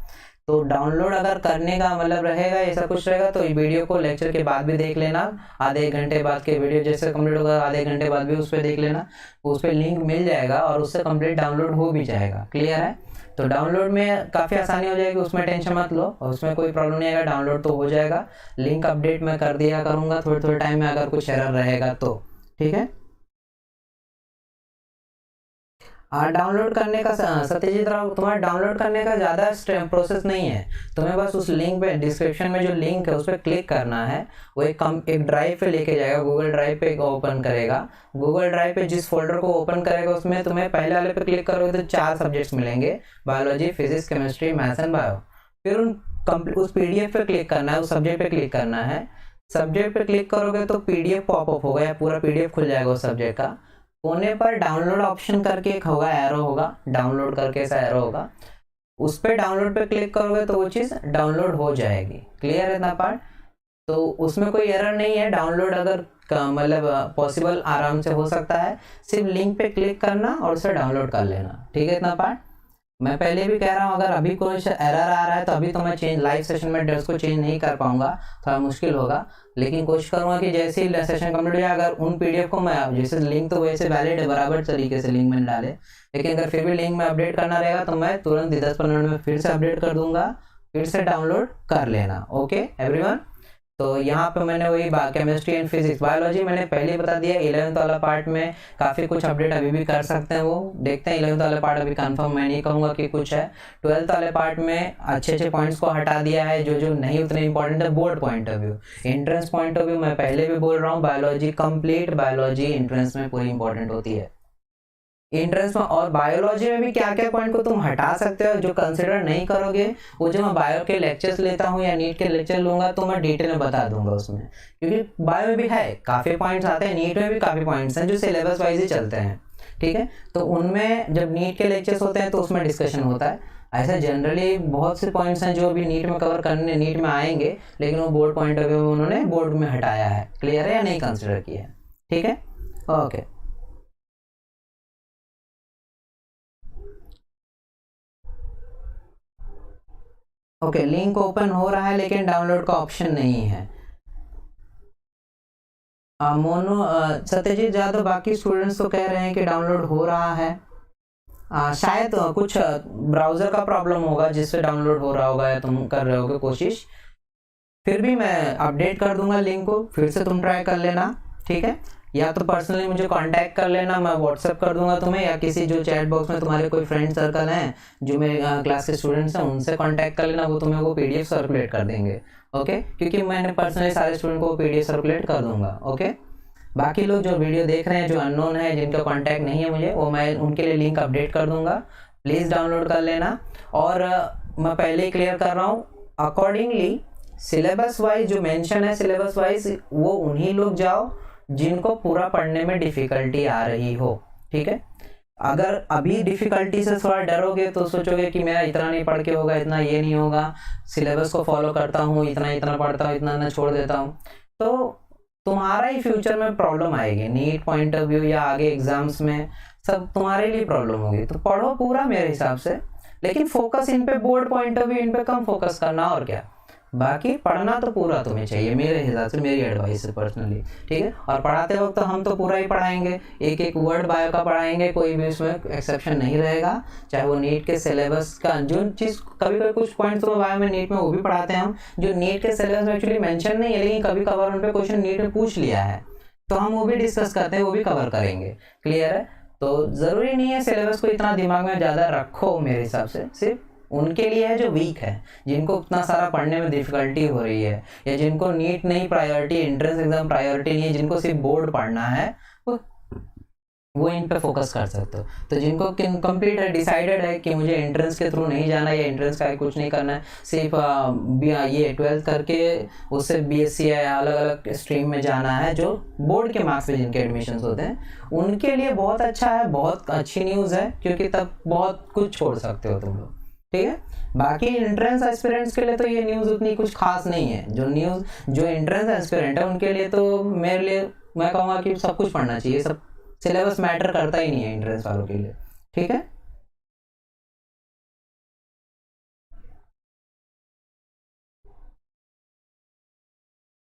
तो डाउनलोड अगर करने का मतलब रहेगा, ऐसा कुछ रहेगा, तो वीडियो को लेक्चर के बाद भी देख लेना, आधे एक घंटे बाद के वीडियो जैसे कंप्लीट होगा आधे एक घंटे बाद भी उस पर देख लेना, उस पर लिंक मिल जाएगा और उससे कंप्लीट डाउनलोड हो भी जाएगा। क्लियर है? तो डाउनलोड में काफ़ी आसानी हो जाएगी, उसमें टेंशन मत लो, उसमें कोई प्रॉब्लम नहीं आएगा, डाउनलोड तो हो जाएगा। लिंक अपडेट मैं कर दिया करूँगा थोड़े थोड़े टाइम में, अगर कुछ एरर रहेगा तो। ठीक है, डाउनलोड करने का सत्यजीत राव, तुम्हारा डाउनलोड करने का ज़्यादा प्रोसेस नहीं है, तुम्हें बस उस लिंक पे डिस्क्रिप्शन में जो लिंक है उस पर क्लिक करना है, वो एक ड्राइव पे लेके जाएगा, गूगल ड्राइव पे ओपन करेगा। गूगल ड्राइव पे जिस फोल्डर को ओपन करेगा उसमें तुम्हें पहले वाले पे क्लिक करोगे तो 4 सब्जेक्ट्स मिलेंगे, biology, physics, chemistry, maths and bio. फिर उस पीडीएफ पे क्लिक करना है, उस सब्जेक्ट पे क्लिक करना है। सब्जेक्ट पे क्लिक करोगे तो पीडीएफ पॉपअप होगा या पूरा पीडीएफ खुल जाएगा उस सब्जेक्ट का। कोने पर डाउनलोड ऑप्शन करके एक होगा, एरो होगा, डाउनलोड करके ऐसा एरो होगा, उस पर डाउनलोड पे क्लिक करोगे तो वो चीज़ डाउनलोड हो जाएगी। क्लियर है इतना पार्ट? तो उसमें कोई एरर नहीं है, डाउनलोड अगर मतलब पॉसिबल आराम से हो सकता है, सिर्फ लिंक पे क्लिक करना और उसे डाउनलोड कर लेना। ठीक है इतना पार्ट? मैं पहले भी कह रहा हूँ, अगर अभी कोई एरर आ रहा है तो अभी तो मैं चेंज लाइव सेशन में ड्रेस को चेंज नहीं कर पाऊंगा, थोड़ा मुश्किल होगा, लेकिन कोशिश करूंगा कि जैसे ही सेशन कंप्लीट हो जाए, अगर उन पीडीएफ को मैं जैसे लिंक तो वैसे वैलिड है, बराबर तरीके से लिंक मैंने डाले, लेकिन अगर फिर भी लिंक में अपडेट करना रहेगा तो मैं तुरंत 10-15 मिनट में फिर से अपडेट कर दूंगा, फिर से डाउनलोड कर लेना। ओके एवरीवन, तो यहाँ पे मैंने वही केमिस्ट्री एंड फिजिक्स, बायोलॉजी मैंने पहले ही बता दिया। 11th वाला पार्ट में काफ़ी कुछ अपडेट अभी भी कर सकते हैं, वो देखते हैं। 11th वाला पार्ट अभी कंफर्म मैं नहीं कहूँगा कि कुछ है। 12th वाले पार्ट में अच्छे पॉइंट्स को हटा दिया है, जो नहीं उतने इंपॉर्टेंट है। Board point of view, entrance point of view मैं पहले भी बोल रहा हूँ, बायोलॉजी कंप्लीट बायोलॉजी एंट्रेंस में पूरी इंपॉर्टेंट होती है एंट्रेंस में। और बायोलॉजी में भी क्या क्या पॉइंट को तुम हटा सकते हो जो कंसिडर नहीं करोगे, वो जो मैं बायो के लेक्चर्स लेता हूँ या नीट के लेक्चर लूंगा तो मैं डिटेल में बता दूंगा उसमें, क्योंकि बायो में भी है काफ़ी पॉइंट्स आते हैं, नीट में भी काफ़ी पॉइंट्स हैं जो सिलेबस वाइज ही चलते हैं। ठीक है, तो उनमें जब नीट के लेक्चर्स होते हैं तो उसमें डिस्कशन होता है। ऐसा जनरली बहुत से पॉइंट्स हैं जो अभी नीट में कवर करने नीट में आएंगे, लेकिन वो बोर्ड पॉइंट ऑफ व्यू में उन्होंने बोर्ड में हटाया है। क्लियर है या नहीं कंसिडर किया है? ठीक है, ओके। ओके, लिंक ओपन हो रहा है लेकिन डाउनलोड का ऑप्शन नहीं है। मोनो सत्यजीत यादव, बाकी स्टूडेंट्स तो कह रहे हैं कि डाउनलोड हो रहा है। शायद कुछ ब्राउज़र का प्रॉब्लम होगा जिससे डाउनलोड हो रहा होगा या तुम कर रहे होगे कोशिश। फिर भी मैं अपडेट कर दूंगा लिंक को, फिर से तुम ट्राई कर लेना, ठीक है। या तो पर्सनली मुझे कांटेक्ट कर लेना, मैं व्हाट्सएप कर दूंगा तुम्हें, या किसी जो चैट बॉक्स में तुम्हारे कोई फ्रेंड सर्कल हैं जो मेरे क्लास के स्टूडेंट्स हैं उनसे कांटेक्ट कर लेना, वो तुम्हें वो PDF सर्कुलेट कर देंगे, ओके। क्योंकि मैंने पर्सनली सारे स्टूडेंट को PDF सर्कुलेट कर दूंगा, ओके। बाकी लोग जो वीडियो देख रहे हैं जो अननोन है, जिनका कांटेक्ट नहीं है मुझे, वो मैं उनके लिए लिंक अपडेट कर दूंगा, प्लीज़ डाउनलोड कर लेना। और मैं पहले ही क्लियर कर रहा हूँ, अकॉर्डिंगली सिलेबस वाइज जो मेंशन है सिलेबस वाइज, वो उन्हीं लोग जाओ जिनको पूरा पढ़ने में डिफ़िकल्टी आ रही हो, ठीक है। अगर अभी डिफ़िकल्टी से थोड़ा डरोगे तो सोचोगे कि मेरा इतना नहीं पढ़ के होगा, इतना ये नहीं होगा, सिलेबस को फॉलो करता हूँ, इतना इतना पढ़ता हूँ, इतना ना छोड़ देता हूँ, तो तुम्हारा ही फ्यूचर में प्रॉब्लम आएगी। नीट पॉइंट ऑफ व्यू या आगे एग्जाम्स में सब तुम्हारे लिए प्रॉब्लम होगी। तो पढ़ो पूरा मेरे हिसाब से, लेकिन फोकस इन पे, बोर्ड पॉइंट ऑफ व्यू इन पे कम फोकस करना, और क्या। बाकी पढ़ना तो पूरा तुम्हें चाहिए मेरे हिसाब से, मेरी एडवाइस है पर्सनली, ठीक है। और पढ़ाते वक्त तो हम तो पूरा ही पढ़ाएंगे, एक एक वर्ड बायो का पढ़ाएंगे, कोई भी उसमें एक्सेप्शन नहीं रहेगा, चाहे वो नीट के सिलेबस का जो चीज़, कभी कभी कुछ पॉइंट्स तो बायो में नीट में वो भी पढ़ाते हैं हम, जो नीट के सिलेबस में एक्चुअली मेंशन नहीं है, लेकिन कभी कभार उन पर क्वेश्चन नीट में पूछ लिया है, तो हम वो भी डिस्कस करते हैं, वो भी कवर करेंगे, क्लियर है। तो ज़रूरी नहीं है सिलेबस को इतना दिमाग में ज़्यादा रखो, मेरे हिसाब से सिर्फ उनके लिए है जो वीक है, जिनको उतना सारा पढ़ने में डिफिकल्टी हो रही है, या जिनको नीट नहीं प्रायोरिटी, एंट्रेंस एग्जाम प्रायोरिटी नहीं है, जिनको सिर्फ बोर्ड पढ़ना है, वो इन पे फोकस कर सकते हो। तो जिनको कंप्लीट है, डिसाइडेड है कि मुझे एंट्रेंस के थ्रू नहीं जाना या एंट्रेंस का कुछ नहीं करना है, सिर्फ ये 12th करके उससे BSc या अलग अलग स्ट्रीम में जाना है, जो बोर्ड के मार्क्स पे जिनके एडमिशन होते हैं, उनके लिए बहुत अच्छा है, बहुत अच्छी न्यूज़ है, क्योंकि तब बहुत कुछ छोड़ सकते हो तुम लोग, ठीक है। बाकी एंट्रेंस एस्पिरेंट्स के लिए तो ये न्यूज़ उतनी कुछ खास नहीं है। जो एंट्रेंस एस्पिरेंट है उनके लिए तो मेरे लिए मैं कहूँगा कि सब कुछ पढ़ना चाहिए, सब सिलेबस मैटर करता ही नहीं है एंट्रेंस वालों के लिए, ठीक है।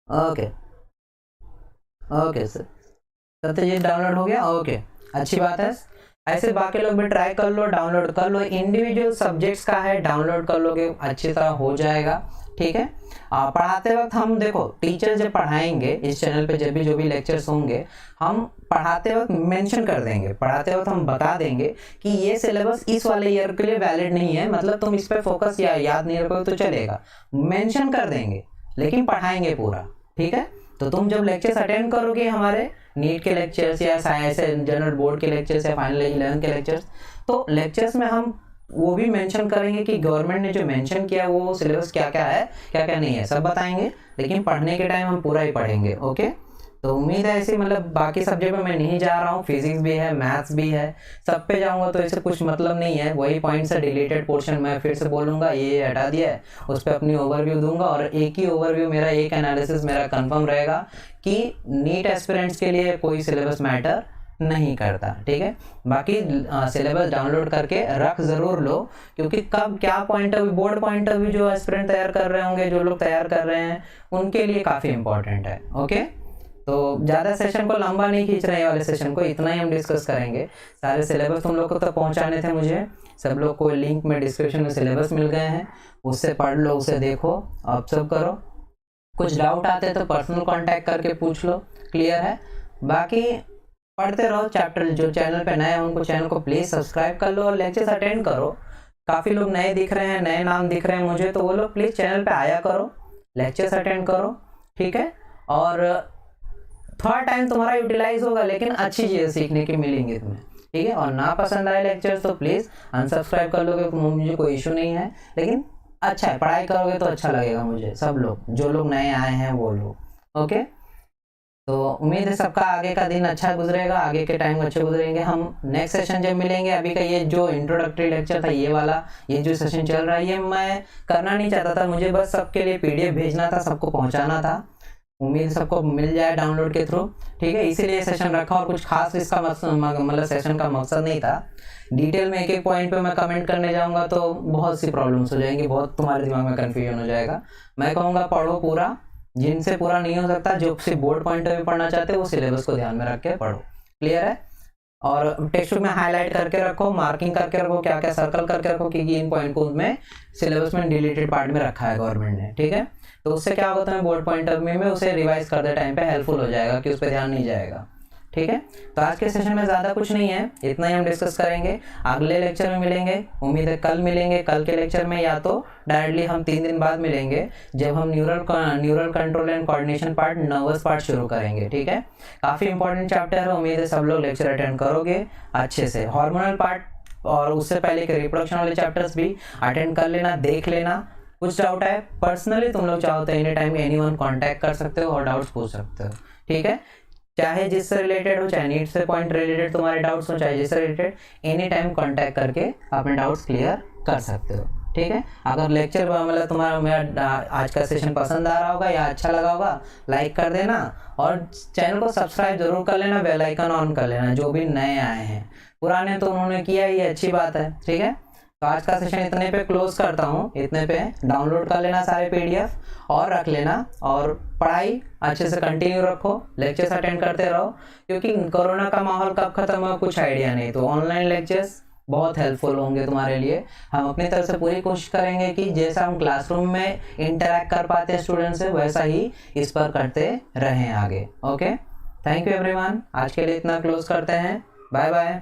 Okay okay sir, Satyajit download हो गया, ओके, अच्छी बात है। ऐसे बाकी लोग भी ट्राई कर लो, डाउनलोड कर लो, इंडिविजुअल सब्जेक्ट्स का है, डाउनलोड कर लोगे अच्छी तरह हो जाएगा, ठीक है। पढ़ाते वक्त हम देखो, टीचर जब पढ़ाएंगे इस चैनल पे, जब भी जो भी लेक्चर्स होंगे, हम पढ़ाते वक्त मेंशन कर देंगे, पढ़ाते वक्त हम बता देंगे कि ये सिलेबस इस वाले ईयर के लिए वैलिड नहीं है, मतलब तुम इस पे फोकस या याद नहीं रखोगे तो चलेगा, मेंशन कर देंगे, लेकिन पढ़ाएंगे पूरा, ठीक है। तो तुम जब लेक्चर्स अटेंड करोगे, हमारे नीट के लेक्चर्स या ऐसे जनरल बोर्ड के लेक्चर्स या फाइनल 11 के लेक्चर्स, तो लेक्चर्स में हम वो भी मेंशन करेंगे कि गवर्नमेंट ने जो मेंशन किया वो सिलेबस क्या क्या है, क्या क्या नहीं है, सब बताएंगे, लेकिन पढ़ने के टाइम हम पूरा ही पढ़ेंगे, ओके। तो उम्मीद है ऐसे, मतलब बाकी सब्जेक्ट में मैं नहीं जा रहा हूँ, फिजिक्स भी है, मैथ्स भी है, सब पे जाऊँगा तो ऐसे कुछ मतलब नहीं है, वही पॉइंट्स है, डिलीटेड पोर्शन मैं फिर से बोलूँगा, ये हटा दिया है, उस पर अपनी ओवरव्यू दूंगा, और एक ही ओवरव्यू मेरा, एक एनालिसिस मेरा कंफर्म रहेगा कि नीट एस्पिरेंट्स के लिए कोई सिलेबस मैटर नहीं करता, ठीक है। बाकी सिलेबस डाउनलोड करके रख ज़रूर लो, क्योंकि कब क्या point of view, board point of view जो एस्पिरेंट तैयार कर रहे होंगे, जो लोग तैयार कर रहे हैं, उनके लिए काफ़ी इंपॉर्टेंट है, ओके। तो ज़्यादा सेशन को लंबा नहीं खींच रहे हैं, वाले सेशन को इतना ही हम डिस्कस करेंगे। सारे सिलेबस तुम लोग को तक पहुंचाने थे मुझे, सब लोग को लिंक में डिस्क्रिप्शन में सिलेबस मिल गए हैं, उससे पढ़ लो, उसे देखो, ऑब्जर्व करो, कुछ डाउट आते तो पर्सनल कांटेक्ट करके पूछ लो, क्लियर है। बाकी पढ़ते रहो चैप्टर, जो चैनल पे नए हैं उनको चैनल को प्लीज़ सब्सक्राइब कर लो और लेक्चर्स अटेंड करो। काफ़ी लोग नए दिख रहे हैं, नए नाम दिख रहे हैं मुझे, तो वो लोग प्लीज़ चैनल पे आया करो, लेक्चर्स अटेंड करो, ठीक है। और थोड़ा टाइम तुम्हारा यूटिलाइज होगा, लेकिन अच्छी चीज़ें सीखने की मिलेंगी तुम्हें, ठीक है। और ना पसंद आए लेक्चर्स तो प्लीज़ अनसब्सक्राइब कर लोगे, मुझे कोई इशू नहीं है, लेकिन अच्छा है, पढ़ाई करोगे तो अच्छा लगेगा मुझे, सब लोग, जो लोग नए आए हैं वो लोग, ओके। तो उम्मीद है सबका आगे का दिन अच्छा गुजरेगा, आगे के टाइम अच्छे गुजरेंगे। हम नेक्स्ट सेशन जब मिलेंगे, अभी का ये जो इंट्रोडक्टरी लेक्चर था, ये वाला, ये जो सेशन चल रहा है, ये मैं करना नहीं चाहता था, मुझे बस सबके लिए PDF भेजना था, सबको पहुंचाना था, उम्मीद सबको मिल जाए डाउनलोड के थ्रू, ठीक है, इसीलिए सेशन रखा, और कुछ खास इसका मतलब सेशन का मकसद नहीं था। डिटेल में एक एक पॉइंट पे मैं कमेंट करने जाऊंगा तो बहुत सी प्रॉब्लम्स हो जाएंगी, बहुत तुम्हारे दिमाग में कन्फ्यूजन हो जाएगा। मैं कहूँगा पढ़ो पूरा, जिनसे पूरा नहीं हो सकता, जो सिर्फ बोर्ड पॉइंट ऑफ व्यू पढ़ना चाहते हो, वो सिलेबस को ध्यान में रख के पढ़ो, क्लियर है। और टेक्स्ट बुक में हाईलाइट करके रखो, मार्किंग करके रखो, क्या क्या सर्कल करके रखो कि इन पॉइंट को उसमें सिलेबस में डिलीटेड पार्ट में रखा है गवर्नमेंट ने, ठीक है। तो उससे क्या होगा, तुम्हें बोर्ड पॉइंट ऑफ व्यू में उसे रिवाइज करते टाइम पे हेल्पफुल हो जाएगा कि उस पर ध्यान नहीं जाएगा, ठीक है। तो आज के सेशन में ज़्यादा कुछ नहीं है, इतना ही हम डिस्कस करेंगे। अगले लेक्चर में मिलेंगे, उम्मीद है कल मिलेंगे। कल के लेक्चर में या तो डायरेक्टली हम 3 दिन बाद मिलेंगे जब हम neural control and coordination part, nervous part शुरू करेंगे, ठीक है। काफ़ी इंपॉर्टेंट चैप्टर है, उम्मीद है सब लोग लेक्चर अटेंड करोगे अच्छे से। हार्मोनल पार्ट और उससे पहले के रिप्रोडक्शन वाले चैप्टर्स भी अटेंड कर लेना, देख लेना। कुछ डाउट है पर्सनली तुम लोग चाहो तो एनी टाइम एनीवन कांटेक्ट कर सकते हो और डाउट्स पूछ सकते हो, ठीक है। चाहे जिससे रिलेटेड हो, चाहे नीट से पॉइंट रिलेटेड तुम्हारे डाउट्स हो, चाहे जिससे रिलेटेड, एनी टाइम कांटेक्ट करके अपने डाउट्स क्लियर कर सकते हो, ठीक है। अगर लेक्चर मतलब तुम्हारा मेरा आज का सेशन पसंद आ रहा होगा या अच्छा लगा होगा, लाइक कर देना और चैनल को सब्सक्राइब जरूर कर लेना, बेल आइकन ऑन कर लेना। जो भी नए आए हैं, पुराने तो उन्होंने किया, ये अच्छी बात है, ठीक है। तो आज का सेशन इतने पे क्लोज करता हूँ, इतने पे डाउनलोड कर लेना सारे PDF और रख लेना, और पढ़ाई अच्छे से कंटिन्यू रखो, लेक्चर्स अटेंड करते रहो, क्योंकि कोरोना का माहौल कब खत्म हुआ कुछ आइडिया नहीं। तो ऑनलाइन लेक्चर्स बहुत हेल्पफुल होंगे तुम्हारे लिए। हम अपनी तरफ से पूरी कोशिश करेंगे कि जैसा हम क्लासरूम में इंटरेक्ट कर पाते हैं स्टूडेंट से, वैसा ही इस पर करते रहें आगे। Okay, thank you everyone. आज के लिए इतना क्लोज करते हैं, बाय बाय।